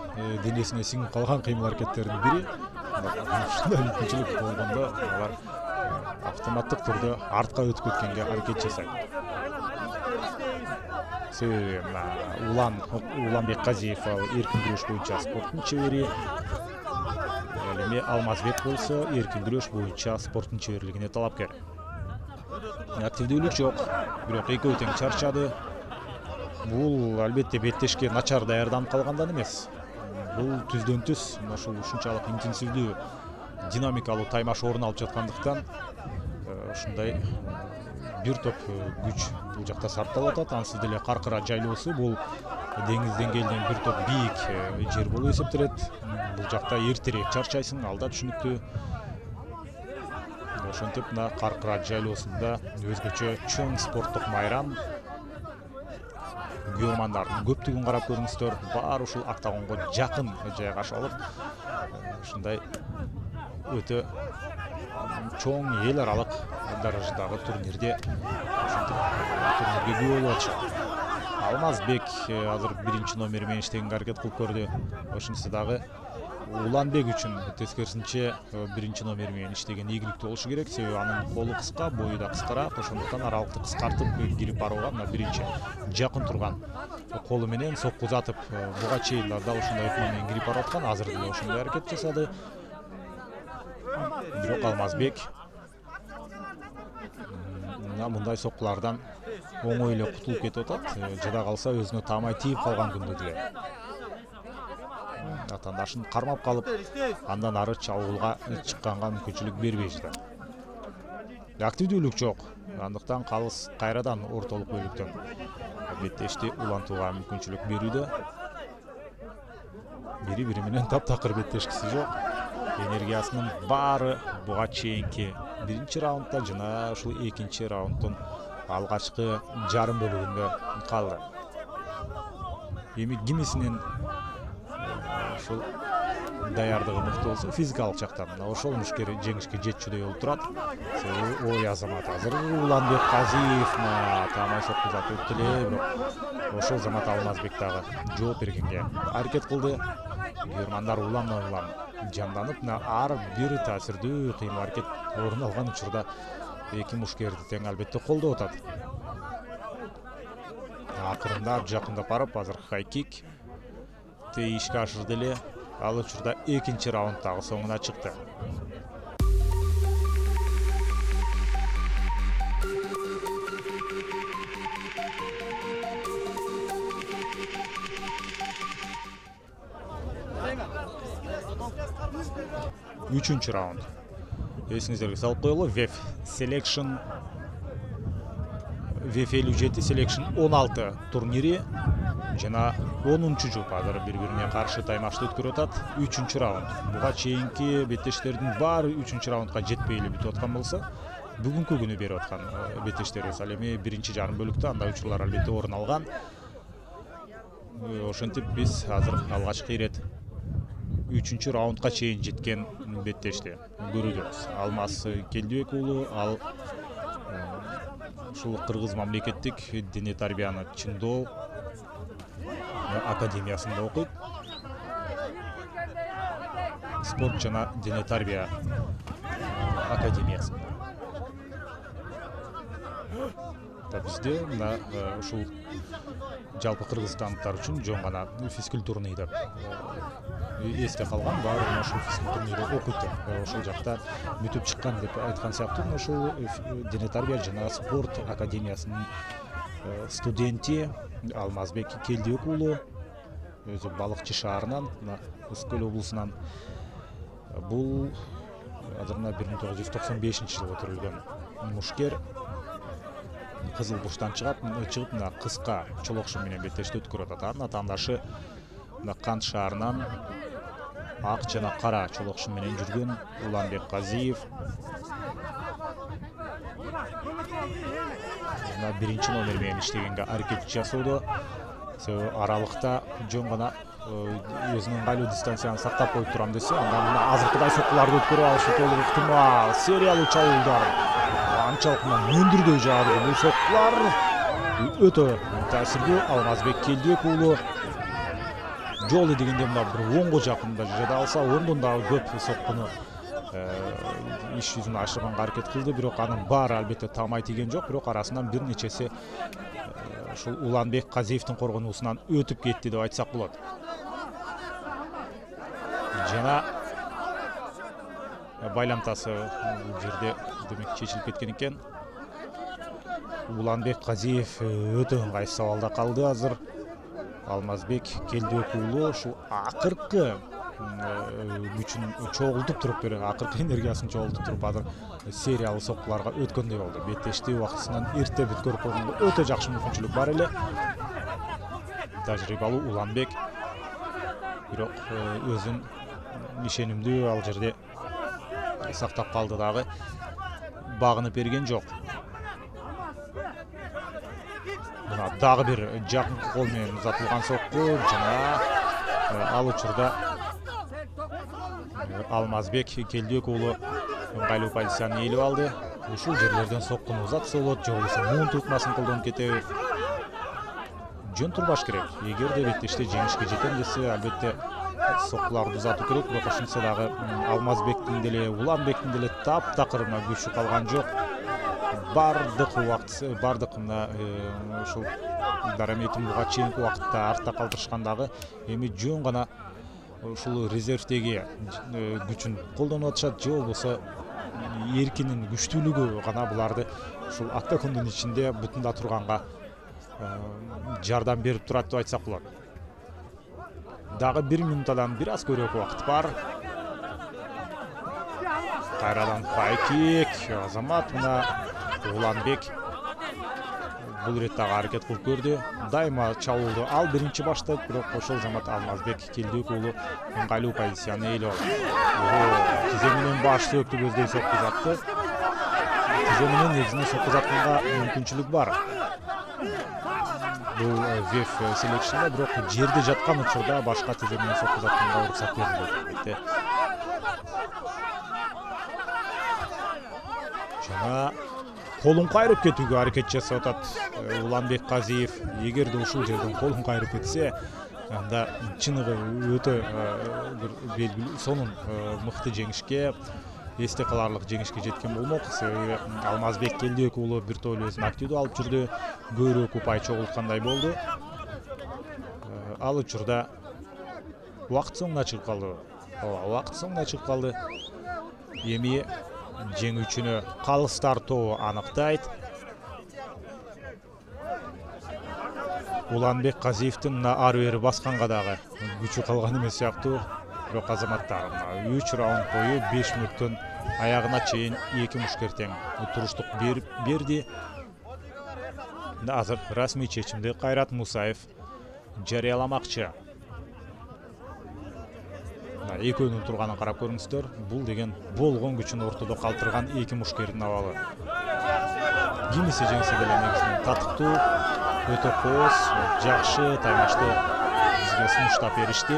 денесине сиңип калган кыймыл аракеттердин бири. Ушундай мүмкүнчүлүк болгондо алар автоматтык түрдө артка өтүп кеткенге аракет жасайт. Себеби Уланбек Казиев эркин күрөш боюнча спорттун чебери. Эми Алмазбек болсо эркин күрөш боюнча спорттун чеберлигине талапкер. Активдүүлүк жок, бирок экөө тең чарчады. Бул албетте беттешке начар даярданып калгандан эмес. Бул түздөн түз ушул ушунчалык интенсивдүү динамикалуу таймаш орун алып жаткандыктан ушундай бир топ күч бул жакта сарпталып атат. Ансыз деле Каркыра жайлоосу бул деңиз деңгээлинен бир топ бийик жер болуп эсептелет. Бул жакта эртерээк чарчайсың, алда түшүнүктүү. Ошентип мына Каркыра жайлоосунда өзгөчө чоң спорттук майрам. Көрмандардын көптүгүн карап көрүңүздөр. Баары ушул октагонго жакын жайгашып алып, ушундай өтө чоң эл аралык даражадагы турнирде күбө болуп атышат. Алмазбек азыр биринчи номери менен иштегенге аракет кылып көрдү. Ошонусу дагы Уланбек үчүн тескерисинче биринчи номери менен иштеген ийгиликтүү болушу керек. Себеби анын колу кыска, бою да кыскараак. Ошондуктан аралыкты кыскартып кирип барууга мына биринчи жакын турган колу менен сокку узатып буга чейин дал ушундай ыкма менен кирип барып аткан. Азыр деле ошондой аракет жасады. Бирок Алмазбек мындай соккулардан оңой эле кутулуп кетип атат. Жада калса өзүнө таамай тийип калган күндө деле атаандашын кармап калып, андан ары чабуулга чыкканга мүмкүнчүлүк бербей жатат. Активдүүлүк жок. Андыктан калыс кайрадан ортолук бөлүктөн беттешти улантууга мүмкүнчүлүк берүүдө. Бири-бири менен таптакыр беттешкиси жок. Энергиясынын баары буга чейинки биринчи раундда жана ушул экинчи раунддун алгачкы жарым бөлүгүндө калды. Эми кимисинин ушул даярдыгы мыкты болсо, физикалык жактан ошол мушкер жеңишке жетчүдөй болуп турат. Себеби ой азамат азыр Уланбек Казиев таамай сокку узатып өттү эле, бирок ошол замат Алмазбек дагы жооп бергенге аракет кылды. Германдар улам жанданып, ар бир таасирдүү кыймыл аракет орун алган учурда эки мушкерди тең албетте колдоп атат. Акырындап жакындап барып, азыр хай-кик аракетти ишке ашырды эле. Ал учурда экинчи раундтагы соңуна чыкты. Үчүнчү раунд. Эсиңиздерге салып коелу, WEF Selection WEF 57 Selection 16 турнири жана 10-чу жыл азыр бири-бирине каршы таймашты өткөрүп атат. 3-чү раунд. Буга чейинки беттештердин баары 3-чү раундга жетпей эле бүтүп аткан болсо, бүгүнкү күнү берип аткан беттештерибиз ал эми биринчи жарым бөлүктө андай учурлар албетте орун алган. Ошентип биз азыр алгачкы ирет 3-чү раундга чейин жеткен беттешти көрүүдөбүз. Алмаз Келдибек уулу, ал ушул Кыргыз мамлекеттик диний тарбияны чыңдоо академиясында окуйт. Спорт жана диний тарбия академиясында. Бизде мына ушул жалпы кыргызстандыктар үчүн жөн гана физкультурный деп эсте калган, баары ушул физкультурныйды окуйт деп ошол жакта бүтүп чыккан деп айткан сыяктуу. Ушул диний тарбия жана спорт академиясынын студенти Алмазбек Келдибек уулу, өзү Балыкчы шаарынан, Ысык-Көл облусунан. Бул азыр 1995-жылы төрөлгөн мушкер. Кызыл буштан чыгып мына кыска чолокшу менен беттешти өткөрүп атат. Анын атаандашы мына Кант шаарынан ак жана кара чолокшу менен жүргөн Уланбек Казиев. Мына биринчи номер менен иштегенге аракет жасоодо, себеби аралыкта жөн гана өзүнүн ыңгайлуу дистанцияны сактап коюп турам десе, анда мына азыркыдай соккуларды өткөрүп алышы толук ыктымал. Сериялуу чабуулдар анчалык мөндүрдөй жаады. Бул соккулар өтө таасирдүү. Алмазбек Келдибек уулу жолу дегенде мына бир 10го жакында жада алса, 10дон дагы көп соккуну иш жүзүнө ашырганга аракет кылды, бирок анын баары албетте тамай тийген жок, бирок арасынан бир нечеси ушул Уланбек Казиевдин коргонуусунан өтүп кетти деп айтсак болот. Жана байламтасы бул жерде демек чечилип кеткен экен. Уланбек Казиев өтө ыңгайсыз абалда калды азыр. Алмазбек Келдибек уулу ушул акыркы күчүн чогултуп туруп акыркы энергиясын чогултуп туруп азыр сериялуу соккуларга өткөндөй болду. Беттешти убактысынан эрте бүткөрүп койгондо өтө жакшы мүмкүнчүлүк бар эле. Тажрыйбалуу Уланбек, бирок өзүн ишенимдүү ал жерде сактап калды дагы, багынып берген жок. Мына дагы бир жакынкы кол менен узатылган сокку жана ал учурда Алмазбек Келдибек уулу ыңгайлуу позицияны ээлеп алды. Ушул жерлерден соккуну узатса болот, же болбосо муун тутмасын колдонуп кетеби. Жөн турбаш керек. Эгерде беттеште жеңишке жетем десе, албетте соккуларды узатуу керек. Бирок ошентсе дагы Алмазбектин деле, Уланбектин деле таптакыр күчү калган жок. Бардык убакыт, бардык мына ушул дараметин буга чейинки убакытта артта калтырышкан дагы, эми жөн гана ушул резервдеги күчүн колдонуп атышат, же болбосо эркинин күчтүүлүгү гана буларды ушул октагондун ичинде бутунда турганга жардам берип турат деп айтсак болот. Дагы 1 минутадан бир аз көрөөк убакыт бар. Кайрадан хайкик, Азамат мына Уланбек бул ирет дагы аракет кылып көрдү. Дайыма чабуулду ал биринчи баштайт, бирок ошол замат Алмазбек Келдибек уулу ыңгайлуу позицияны ээлеп алды. Тизе менен баш сөөктү көздөй сокку узатты. Тизе менен негизинен сокку узатканга мүмкүнчүлүк бар. Бул WEF Selection'да, бирок жерде жаткан учурда башка тизе менен сокку узатканга уруксат берилет. Жана колун кайрып кетүүгө аракет жасап атат Уланбек Казиев. Эгерде ушул жерден колун кайрып кетсе, анда чыныгы өтө бир белгилүү сонун мыкты жеңишке, эсте каларлык жеңишке жеткен болмок. Себеби Алмазбек Келдибек уулу бир топ өзүн активдүү алып жүрдү, көбүрөөк упай чогулткандай болду. Ал учурда Уақыт соңына шығып қалды. Уақыт соңына шығып қалды. Эми жеңүүчүнү калыстар тобу аныктайт. Уланбек Казиевдин ары бери басканга дагы күчү калган эмес сыяктуу. Бирок азаматтар 3 раунд бою 5 мүнөттөн аягына чейин эки мушкертең туруштук берди. Азыр расмий чечимди Кайрат Мусаев жарыяламакчы. Экөөнүн турганын карап көрүңүздөр. Бул деген болгон күчүн ортодо калтырган эки мушкердин абалы. Кимиси жеңсе деле негизинен татыктуу, өтө кооз, жакшы таймашты бизге сунуштап беришти.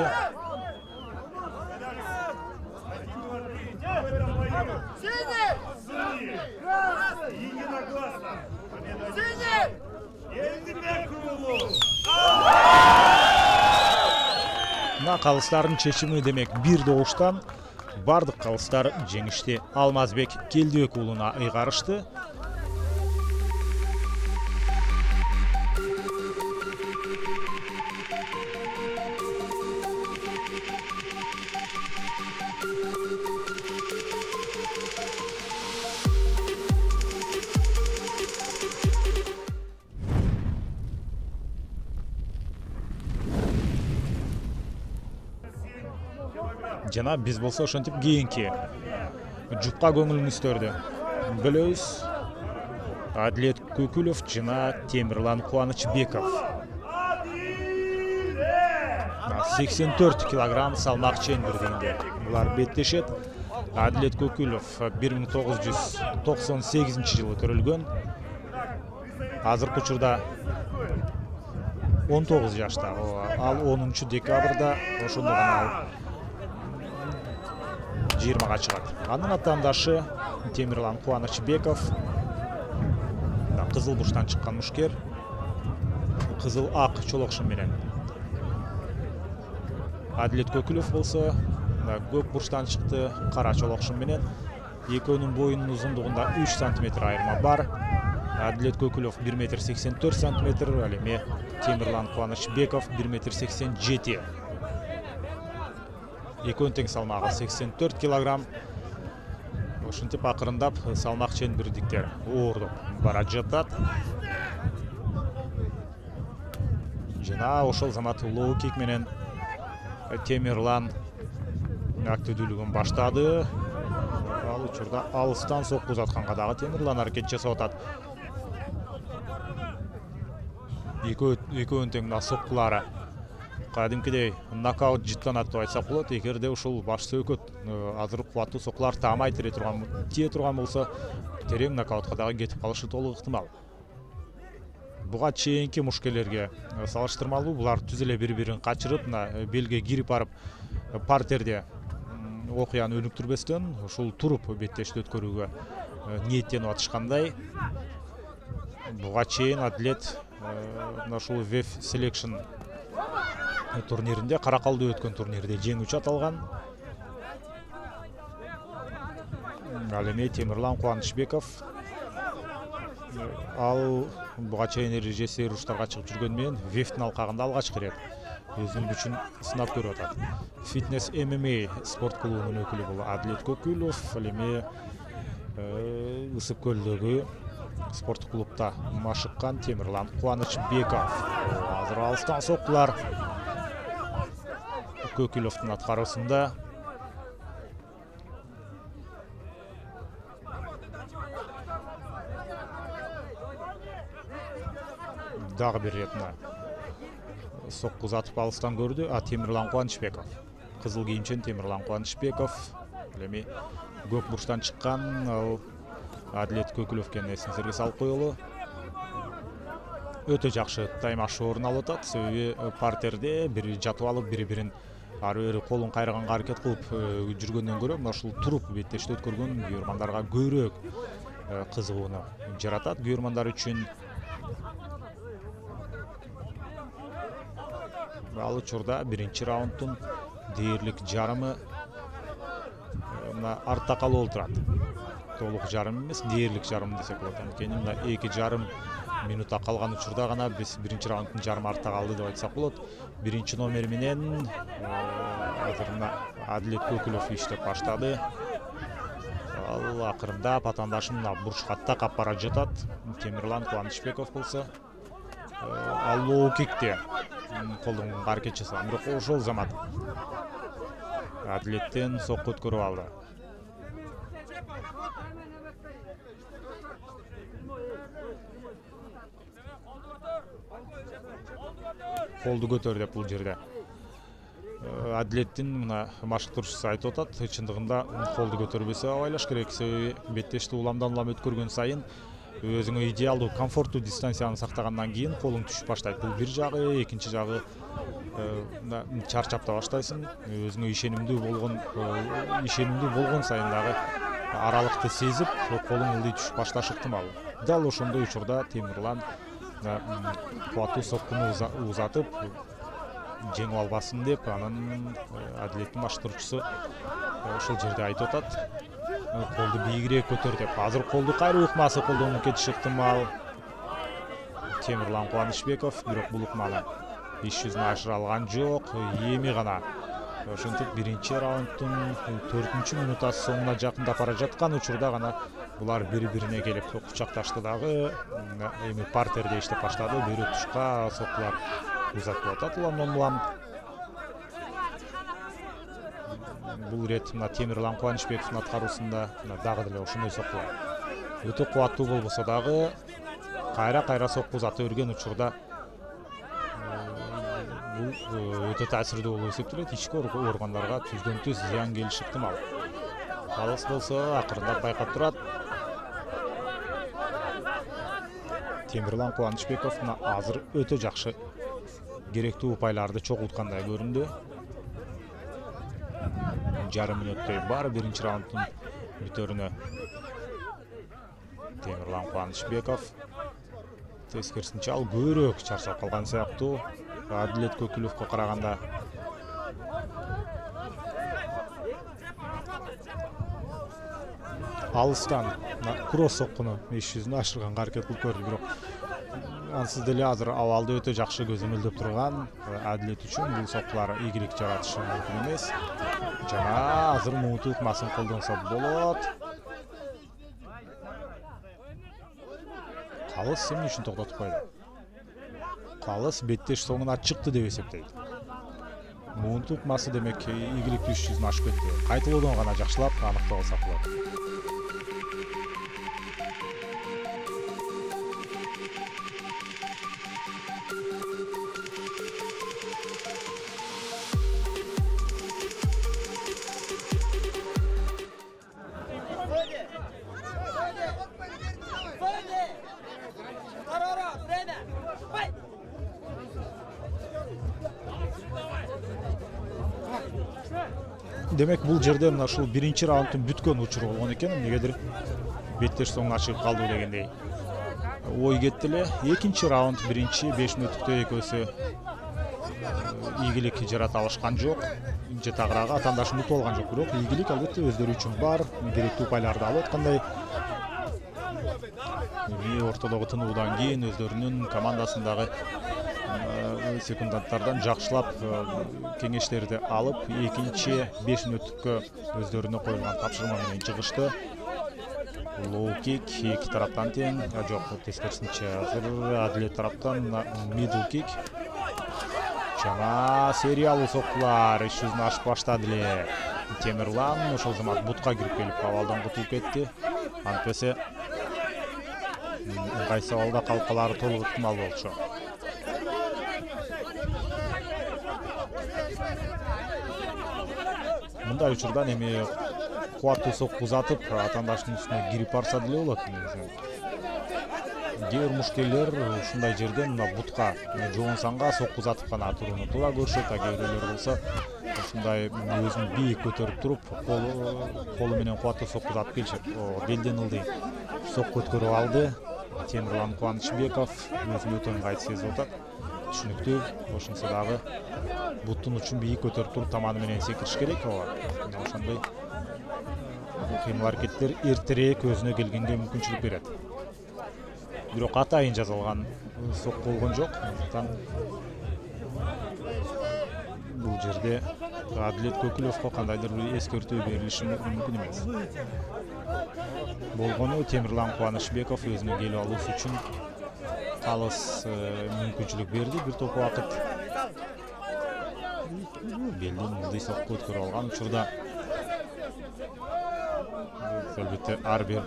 Калыстардын чечими демек бир добуштан бардык калыстар жеңишти. Алмазбек Келдибек уулуна ыйгарышты. Жана биз болсо ошентип кийинки жупка көңүлүңүздөрдү бөлөбүз. Адилет Көкүлов жана Темирлан Кубанычбеков 84 килограмм салмак чеңбирдигинде булар беттешет. Адилет Көкүлов 1998 жылы төрөлгөн. Азыркы учурда 19 жашта. Ал 10 декабрда ошондо гана 20-га чыгат. Анын атаандашы Темирлан Кубанычбеков кызыл бурчтан чыккан мушкер. Кызыл ак чолокшун менен. Адилет Көкүлов болсо көк бурчтан чыкты, кара чолокшун менен. Экөөнүн боюнун узундугунда 3 см айырма бар. Адилет Көкүлов 1,84 см, ал эми Темирлан Кубанычбеков 1,87 м. Экөөнүн тең салмагы 84 килограмм. Ошентип акырындап салмак чеңбирдиктер оордоп бара жатат. Жана ошол замат лоу-кик менен Темирлан активдүүлүгүн баштады. Ал учурда алыстан сокку узатканга дагы Темирлан аракет жасап атат. Экөөнүн тең соккулары кадимкидей нокаут жыттанат деп айтсак болот. Эгерде ушул баш сөкөт азыр кубаттуу соккулар таамай тие турган болсо, терең нокаутка дагы кетип калышы толук ыктымал. Буга чейинки мушкерлерге салыштырмалуу булар түз эле бири-бирин качырып, белге кирип барып партерде окуяны өнүктүрбөстөн ушул туруп беттешти өткөрүүгө ниеттенип атышкандай. Буга чейин атлет ушул WEF Selection турниринде, Каракалды өткөн турнирде жеңүүчү аталган. Ал эми Темирлан Кубанычбеков ал буга чейин эрежеси уруштарга чыгып жүргөн менен WEF-тин алкагында алгачкы ирет өзүнүн күчүн сынап көрүп атат. Fitness MMA спорт клубунун өкүлү бул Адилет Көкүлов. Ал эми Ысык көлдөгү спорттук клубда машыккан Темирлан Кубанычбеков. Азыр алыстан соккулар Көкүловдун аткаруусунда. Дагы бир рет сокку узатып алыстан көрдү. Темирлан Кубанычбеков. Кызыл кийимчен Темирлан Кубанычбеков. Ал эми көк бурчтан чыккан Адилет Көкүлов экенин эсиңизерге салып коелу. Өтө жакшы таймаш орун алып атат. Себеби партерде бири жатып алып, бири-бирин ары бери колун кайраганга аракет кылып жүргөндөн көрө, ушул туруп беттешти өткөргөн күйөрмандарга көбүрөөк кызыгууну жаратат. Күйөрмандар үчүн ал учурда биринчи раундтун дээрлик жарымы артта калып отурат. Толук жарым эмес, дээрлик жарым десек болот. Анткени мына 2 жарым минутта калган учурда гана биз биринчи раундтун жарым артта калды деп айтсак болот. Биринчи номер менен азыр мына Адилет Көкүлөв иштеп баштады. Ал акырындап атаандашым мына бурч хатта кап бара жатат. Темирлан Кубанычбеков болсо ал лоу-кикте колдун аракет жасаган, бирок ошол замат Адилеттен сокку өткөрүп алды. Колду көтөр деп бул жерде Адилеттин мына машыктыруучусу айтып атат. Чындыгында колду көтөрбөсө абайлаш керек. Себеби беттешти уламдан улам өткөргөн сайын өзүңө идеалдуу, комфорттуу дистанцияны сактагандан кийин колуң түшүп баштайт. Бул бир жагы, экинчи жагы чарчап да баштайсың. Өзүңө ишенимдүү болгон сайын дагы аралыкты сезип, колуң ылдый түшүп башташы ыктымал. Дал ошондой учурда Темирлан кубаттуу соккуну узатып жеңип албасын деп, анан Адилеттин машыктыруучусу ошол жерде айтып атат. Колду бийигирээк көтөр деп. Азыр колду кайра ыкмасы колдонуп кетиши ыктымал. Темирлан Кубанычбеков, бирок бул ыкманы иш жүзүнө ашыра алган жок. Эми гана ошентип биринчи раундтун 4-мүнөт минутасы соңуна жакындап бара жаткан учурда гана булар бири-бирине келип кучакташты дагы. Эми партерде иштеп баштады. Бөйрөк тушка соккулар узатып атат уламдан улам. Бул рет мына Темирлан Кубанычбековдун аткаруусунда дагы деле ошондой соккулар. Өтө кубаттуу болбосо дагы кайра сокку узата берген учурда бул өтө таасирдүү болуп эсептелет. Ички органдарга түздөн-түз зыян келиши ыктымал. Калыс болсо акырындап байкап турат. Темирлан Кубанычбеков азыр өтө жакшы керектүү упайларды чогулткандай көрүндү. Жарым мүнөттөй бар биринчи раундтун бүтөрүнө. Темирлан Кубанычбеков тескерисинче ал көбүрөөк чарчап калган сыяктуу. Адилет Көкүлөвгө караганда алыстан кросс соккуну иш жүзүнө ашырганга аракет кылып көрдү, бирок ансыз деле азыр абалды өтө жакшы көзөмөлдөп турган Адилет үчүн бул соккулар ийгилик жаратышы мүмкүн эмес. Жана азыр мууту ыкмасын колдонсо болот. Калыс эмне үчүн токтотуп койду? Калыс беттеш соңуна чыкты деп эсептейт. Мууту ыкмасы демек ийгиликтүү иш жүзүнө ашып кетти. Кайталоодон гана жакшылап аныктап алсак болот. Демек бул жерде мына ушул биринчи раундтун бүткөн учуру болгон экен. Эмнегедир беттеш соңуна чыгып калды дегендей ой кетти эле. Экинчи раунд биринчи 5 мүнөттүктө экөөсү ийгилик жарата алышкан жок. Же тагыраагы атаандашын утуп алган жок, бирок ийгилик албетте өздөрү үчүн бар. Керектүү упайларды алып аткандай. Ортодогу тынуудан кийин өздөрүнүн командасындагы секунданттардан жакшылап кеңештерди алып, экинчи 5 мүнөттүккө өздөрүнө коюлган тапшырма менен чыгышты. Лоу-кик эки тараптан тең, жок, тескерисинче азыр Адилет тараптан мидл-кик. Жана сериялуу соккулар иш жүзүнө ашып баштады эле. Темирлан ошол замат бутка кирип келип абалдан кутулуп кетти. Антпесе кайсы абалда калып калары толук ыктымал болчу. Мындай учурдан эми кубаттуу сокку узатып, атаандаштын үстүнө кирип барса деле болот. Кээ бир мушкерлер ушундай жерден мына бутка жоон санга сокку узатып гана турууну туура көрүшөт. Кээ бирөөлөр болсо ушундай өзүн бийик көтөрүп туруп, колу менен кубаттуу сокку узатып келишет. Белден ылдый сокку өткөрүп алды. Темирлан Кубанычбеков өзүн өтө ыңгайсыз сезип атат. Түшүнүктүү, ошонсо дагы буттун учун бийик көтөрүп туруп таманы менен секириш керек. Ошондой кыймыл аракеттер эртерээк өзүнө келгенге мүмкүнчүлүк берет. бирок атайын жасалган сокку болгон жок. Бул жерде Адилет Көкүловго кандайдыр бир эскертүү берилиши мүмкүн эмес. Болгону Темирлан Кубанычбеков өзүнө келип алуусу үчүн калыс мүмкүнчүлүк берди. Бир топ убакыт белден мындай сокку өткөрүп алган учурда албетте ар бир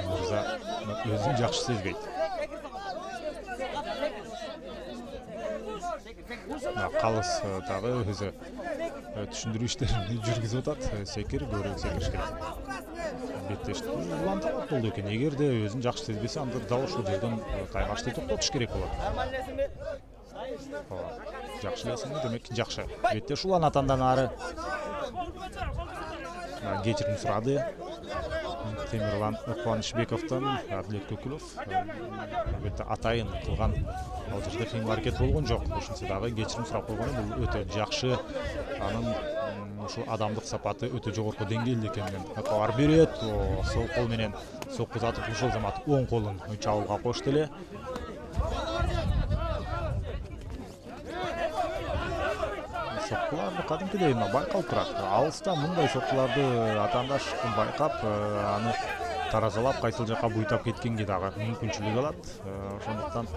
мырза өзүн жакшы сезбейт. Калыс дагы өзү түшүндүрүү иштерин жүргүзүп атат. Секир көрөк секириш керек. Беттешти уланталат болду экен. Эгерде өзүн жакшы сезбесе, анда дал ушул жерден таймашты токтотуш керек болот. Жакшы элесиңби? Демек жакшы. Беттеш уланат андан ары. Кечирим сурады Темирлан Кубанычбековдон. Адилет Көкүлов албетте атайын кылган ал жерде кыймыл аракет болгон жок. Ошонсо дагы кечирим сурап койгону бул өтө жакшы. Анын ушул адамдык сапаты өтө жогорку деңгээлде экенин кабар берет. Сол кол менен сокку затып ушул замат оң колун чабууга кошту эле. Соккуларды кадимкидей байкалып турат. Алыста мындай соккуларды атаандаш байкап, аны таразалап кайсыл жака буйтап кеткенге дагы мүмкүнчүлүк алат. Ошондуктан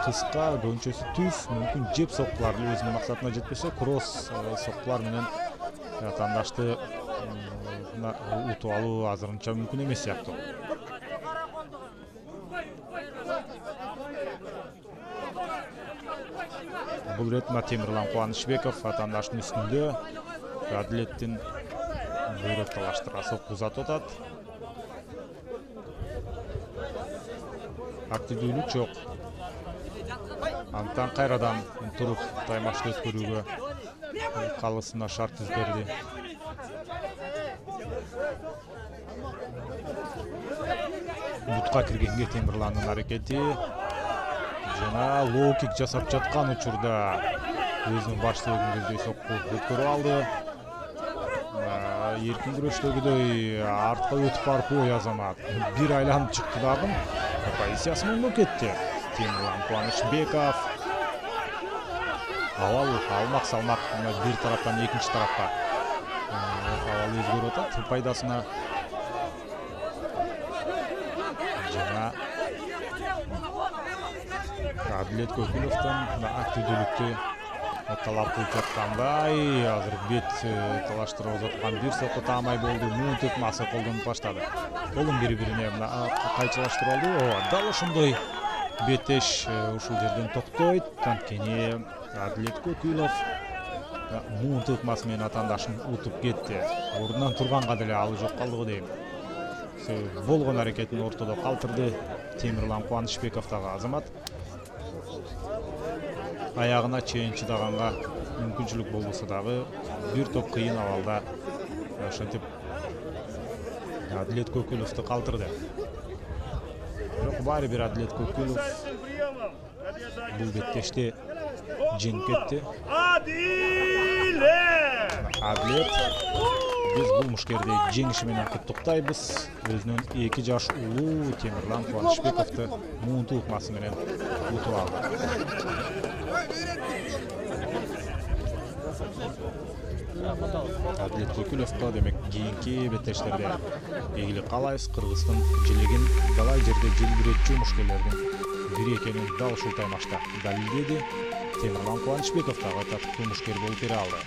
кыска, көнчөсү түз, мүмкүн жеп соккулар өзүнүн максатына жетпесе, кросс соккулар менен атаандашты утуп алуу азырынча мүмкүн эмес сыяктуу. Бул рет Темирлан Кубанычбеков атаандаштын үстүндө Адилеттин бөйрөк талаштыра сокку узатып атат. Активдүүлүк жок. Антан кайрадан туруп таймашты өткөрүүгө калысына шарт түз берди. Бутка киргенге Темирландын аракети жана лоу-кик жасап жаткан учурда өзүнүн баштыгын көздөй сокку өткөрүп алды. Эркин күрөштөгүдөй артка өтүп барып Азамат бир айланып чыкты дагы. Позициясы менен кетти. Темирлан Кубанычбеков алмак салмак бир тараптан экинчи тарапка абал өзгөрүп атат пайдасына. Жана Адилет Көкүловдон активдүүлүктү талап кылып жаткандай, азыр бет талаштырып узаткан бир сокку таамай болду. Муун масы колдонуп баштады. Колун бири-бирине кайчылаштырып алды. Дал ошондой беттеш ушул жерден токтойт. Анткени Адилет Көкүлов муун масы менен атаандашын утуп кетти. Ордунан турганга деле алы жок калды дейм. Болгон аракетин ортодо калтырды Темирлан Кубанычбеков дагы. Азамат аягына чейин чыдаганга мүмкүнчүлүк болбосо дагы бир топ кыйын абалда ошентип Адилет Көкүловду калтырды. Бирок баары бир Адилет Көкүлов бул беттешти жеңип кетти. Адилет биз бул мушкерди жеңиши менен куттуктайбыз. Өзүнүн 2 жаш улуу Темирлан Кубанычбековду муун тукмасы менен утуп алды. Адилет Көкүловго демек кийинки беттештерде ийгилик каалайбыз. Кыргыздын желегин далай жерде желбиретчү мушкерлердин бири экенин дал ушул таймашта далилдеди. Темирлан Кубанычбеков дагы татыктуу мушкер болуп бере алды.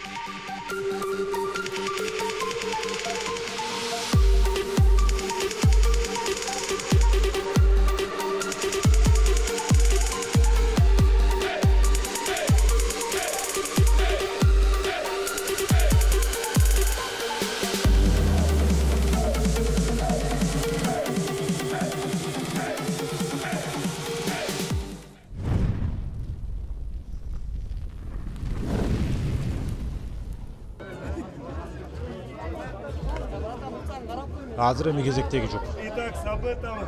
Азыр эми кезектеги жок. Итак, событом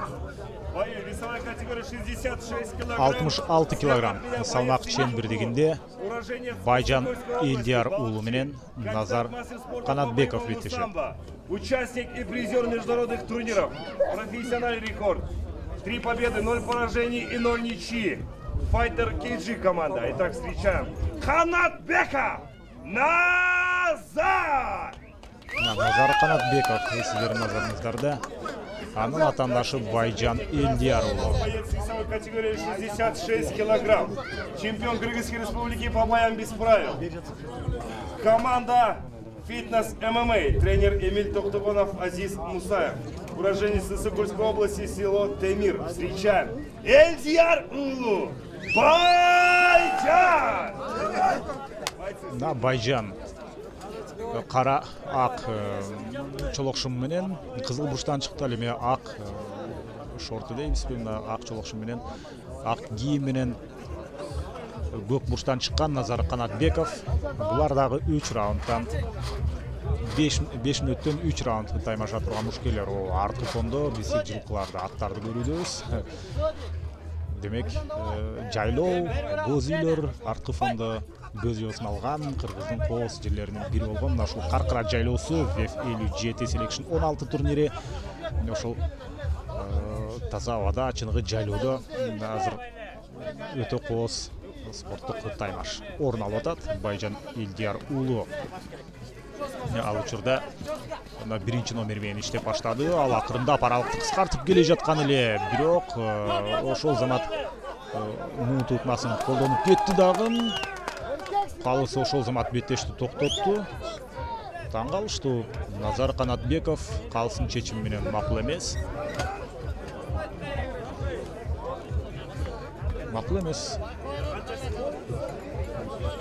бою весовая категория 66 кг. 66 кг салмак чембирдигинде Байжан Элдияр уулу менен Назар Канатбеков беттешет. Участник и призер международных турниров. Профессиональный рекорд. 3 победы, 0 поражений и 0 ничьи. Файтер KG команда. Итак, встречаем Канатбеков Назар! Назар Канатбеков сіздердің назарыңыздарда. Анын атандашы Байжан Элдиярулы. Боец весовой категории 66 килограмм. Чемпион Кыргызской республики по боям без правил. Команда Фитнес ММА. Тренер Эмиль Токтогонов, Азиз Мусаев. Уроженец Сысыкульской области, село Темир. Встречаем Элдиярулы Байжан! Байжан қара ақ чолоқшым менен қызыл бұрыштан шықты әлеме ақ шорты дейміз бе, ақ чолоқшым менен ақ киім менен көк бұрыштан шыққан Назар Канатбеков. Бұлардағы 3 раундтан 5 минуттен 3 раунд таймаша тұрған мушкелер. О, артқы фонды бесек жылқыларды аттарды көрудеміз. Демек, жайлау, боз үйлер, артқы фонды көз жосын алған, Қырғыздың қос жерлерінің бірі болған. Ошол Қарқыра жайлоосу VF 57 Selection 16 турнири. Ошол таза абада, чыныгы жайлоодо азыр өтө қос спорттук таймаш орун алып атат. Байжан Элдиярулы ал учурда биринчи номер менен иштеп баштады. Ал акырында паралыкты кыскартып келе жаткан эле, бирок ошол замат муут утмасын колдонуп кетти дагы. Калысы ошол замат беттешти токтотту. Таң калыштуу. Назар Канатбеков калсын чечими менен макул эмес. Макул эмес.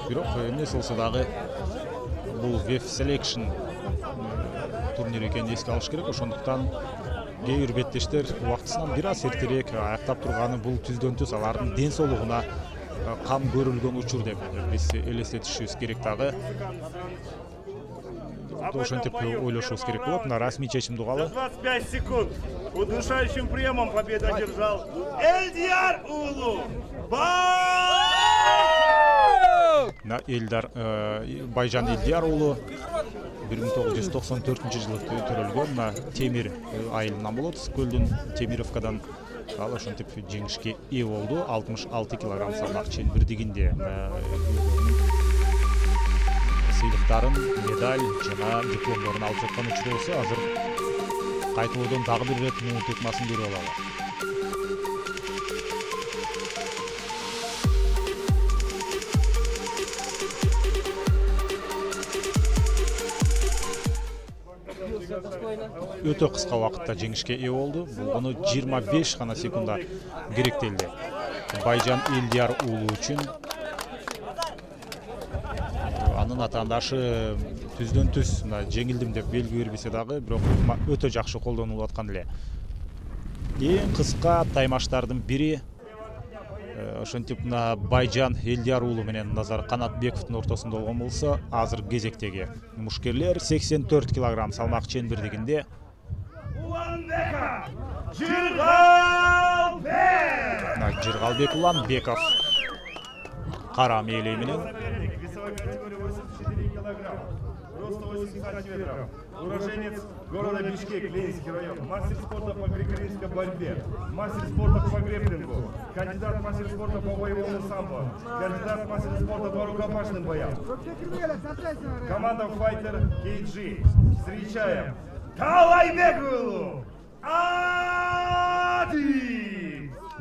Бирок эмес болсо дагы бул VF Selection турнири экенин эске алыш керек. Ошондуктан кээ бир беттештер убактысынан бир аз эртерээк аяктап турганы бул түздөн түз алардын ден соолугуна кам көрүлгөн учур деп биз элестетишибиз керек дагы. Ошентип ойлошубуз керек болот. Мына расмий чечим тугалы. 25 секунд. Удушающим приемом победу одержал Элдиярулы Байжан Элдиярулы 1994 жылы төрөлгөн. Темир айылынан болот. Көлдүн Темировкадан ал ошентип жеңишке ээ болду. 66 килограмм салмак чембирдигинде сыйлыктарын, медаль жана дипломдорун алып жаткан учурубуз азыр кайтылуудан дагы бир рет муут утмасын көрүп алалы. Өтө кыска убакытта жеңишке ээ болду. Буну 25 гана секунда керектелди. Байжан Элдиярулы үчүн анын атаандашы түздөн түз жеңилдим деп белги бербесе дагы, бирок өтө жакшы колдонулуп аткан эле. Эң кыска таймаштардын бири ошентип Байжан Элдиярулы менен Назар Канатбековдун ортосунда болгон болсо, азыр кезектеги мушкерлер 84 килограмм салмак чембирдигинде Жыргалбек Уланбеков кара мээлей менен роста 80 сантиметров. Уроженец города Бишкек, Ленинский район. Мастер спорта по греко-римской борьбе. Мастер спорта по греплингу. Кандидат в мастер спорта по боевому самбо. Кандидат в мастер спорта по рукопашным боям. Команда Файтер KG. Встречаем Талайбекулу Ади!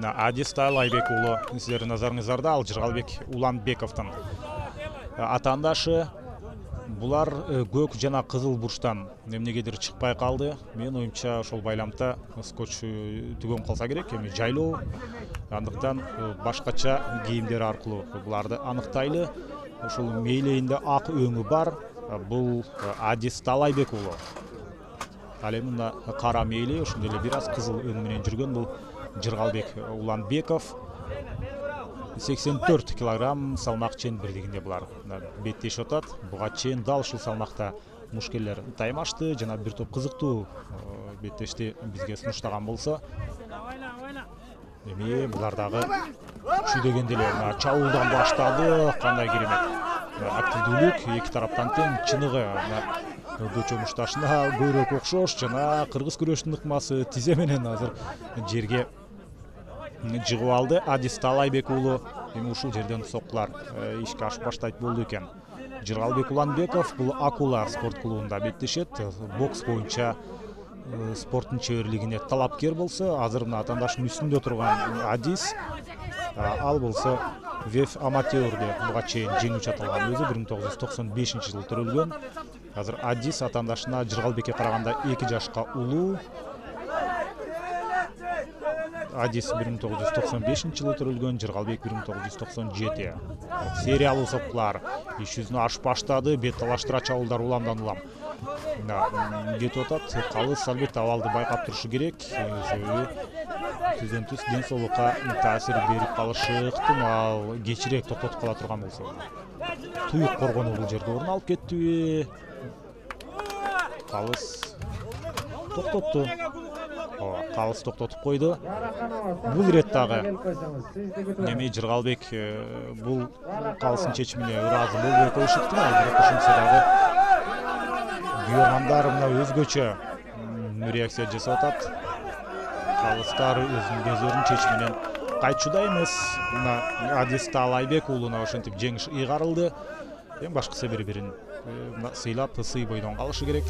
Адис Талайбекулу сиздердин назарыңыздарда. Ал Жыргалбек Уланбековдун атаандашы. Булар көк жана кызыл бурчтан эмнегедир чыкпай калды. Мен оюмча ошол байламда скотч түгөн калса керек. Эми жайлоо, андыктан башкача кийимдер аркылуу буларды аныктайлы. Ошол мээлейинде ак өңү бар. Бул Адис Талайбекулу. Ал эми мына кара мээли, ошондой эле бир аз кызыл өң менен жүргөн бул Жыргалбек Уланбеков. 84 килограмм салмак чембирдигинде булар беттешип атат. Буга чейин дал ушул салмакта мушкелер таймашты, жана бир топ кызыктуу беттешти бизге сунуштаган болсо, эми булар дагы чүйдөгөндө эле чабуулдан баштады. Кандай керемет активдүүлүк, эки тараптан тең, чыныгы көчө мушташына көбүрөөк окшош, жана кыргыз күрөшүнүн ыкмасы тизе менен азыр жерге жыгып алды. Адис Талайбек уулу эми ушул жерден соккулар ишке ашып баштайт болду экен. Жыргалбек Уланбеков бул Акула спорт клубунда беттешет. Бокс боюнча спорттун чеберлигине талапкер болсо, азыр мына атаандаштын үстүндө турган Адис ал болсо ВЭФ аматерде буга чейин жеңүүчү аталган. Өзү 1995-жылы төрөлгөн. Азыр Адис атаандашына Жыргалбекке караганда 2 жашка улуу. Адис 1995-жылы төрөлгөн, Жыргалбек 1997. Сериялуу соккулар иш жүзүнө ашып баштады. Бет талаштыра чабуулдар уламдан улам кетип атат. Калыс албетте абалды байкап турушу керек. Себеби түзөн-түз ден соолукка таасир берип калышы ыктымал. Кечирээк токтотуп кала турган болсо. Туюк коргону бул жерде орун алып кеттиби? Калыс токтотту. Калыс токтотуп койду. Бул ирет дагы эми Жыргалбек бул калыстын чечимине ыраазы болбой коюшу ыктымал. Бирок ошентсе дагы күйөрмандар мына өзгөчө реакция жасап атат. Калыстар өзүнүн көздөрүнүн чечиминен кайтчуда эмес. Мына Адис Талайбек уулуна ошентип жеңиш ыйгарылды. Эми башкысы бири-бирин сыйлап, сый бойдон калышы керек.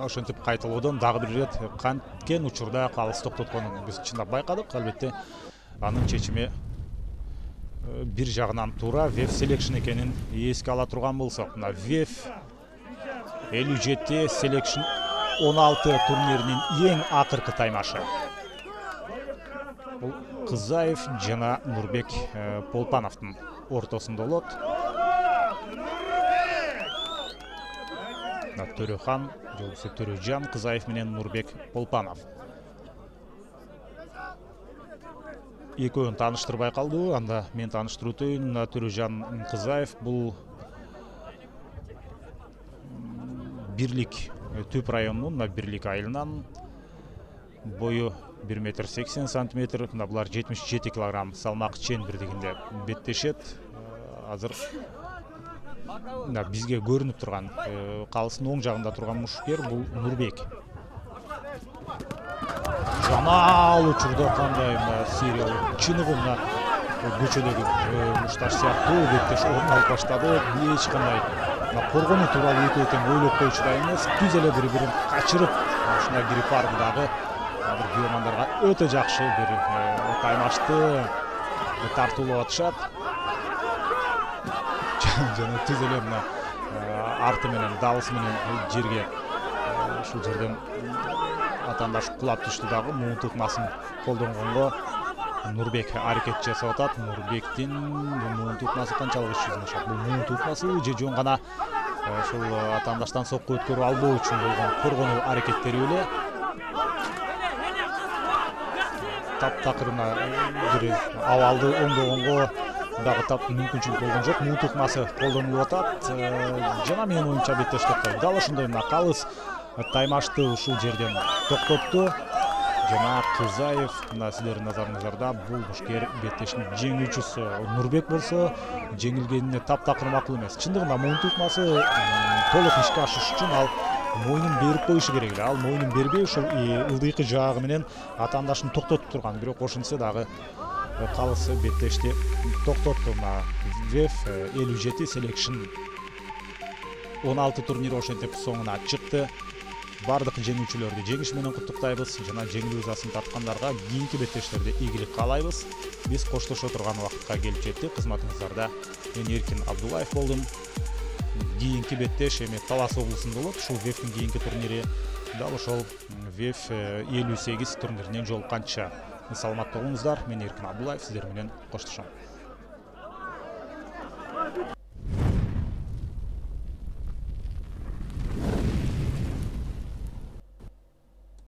Ошентип кайталоодон дагы бир ирет канткен учурда калыс токтотконун биз чындап байкадык. Албетте анын чечими бир жагынан туура ВЭФ Selection экенин эске ала турган болсок, мына ВЭФ 57 Selection 16 турниринин эң акыркы таймашы. Бул Кызаев жана Нурбек Полпановдун ортосунда болот. Төрөхан, жолбосо Төрөжан, Кызаев менен Нурбек Полпанов. Экөөнүн тааныштырбай калды. Анда мен тааныштырып өтөйүн. Төрөжан Кызаев бул Бирлик Түп районунун Бирлик айылынан, бою 1,80 см, мына булар 77 кг салмак чен бирдигинде беттешет. Азыр бизге көрүнүп турган калыстын оң жагында турган мушкер бул Нурбек. Жамал учурда кандай сериялуу чыныгы мына көчөдөгү мушташ сыяктуу беттеш орун алып баштады. Эч кандай коргонуу тууралуу өтө тең ойлоп коюучудай эмес. Түз эле бири-бирин качырып, ушундай гриппардагы күйөрмандарга өтө жакшы бир таймашты тартуулап атышат. Жана түз эле мына арты менен дабысы менен жерге ушул жерден атаандаш кулап түштү дагы. Муун тыкмасын колдонгонго Нурбек аракет жасап атат. Нурбектин муун тыкмасы канчалык иш жүзүнө ашат? Бул муун тыкмасы же жөн гана ушул атаандаштан сокку өткөрүп албоо үчүн болгон коргонуу аракеттери эле. Таптакырына бир абалды оңдогонго дагы тап мүмкүнчүлүк болгон жок. Муун тыкмасы колдонулуп атат. Жана менин оюмча беттеш токтойт. Дал ошондой мына калыс таймашты ушул жерден токтотту. Жана Кызаев мына сиздердин назарыңыздарда бул мушкер беттештин жеңүүчүсү. Нурбек болсо жеңилгенине таптакыр макул эмес. Чындыгында муун тыкмасы толук ишке ашыш үчүн ал моюнун берип коюшу керек эле. Ал моюнун бербей ушул ылдыйкы жагы менен атаандашын токтотуп турган. Бирок ошентсе дагы калысы беттешти токтотту. ВЭФ 57 Selection 16 турнири ошентип соңуна чыкты. Бардык жеңүүчүлөрдү жеңиш менен куттуктайбыз. Жана жеңил ызасын тарткандарга кийинки беттештерде ийгилик каалайбыз. Биз коштошо турган убакытка келип жеттик. Кызматыңыздарда мен Эркин Абдуллаев болдум. Кийинки беттеш эми Талас облусунда болот. Ушул ВЭФтин кийинки турнири дал ошол ВЭФ 58 турниринен жолукканча саламатта болуңуздар. Мен Эркин Абдуллаев сиздер менен коштошом.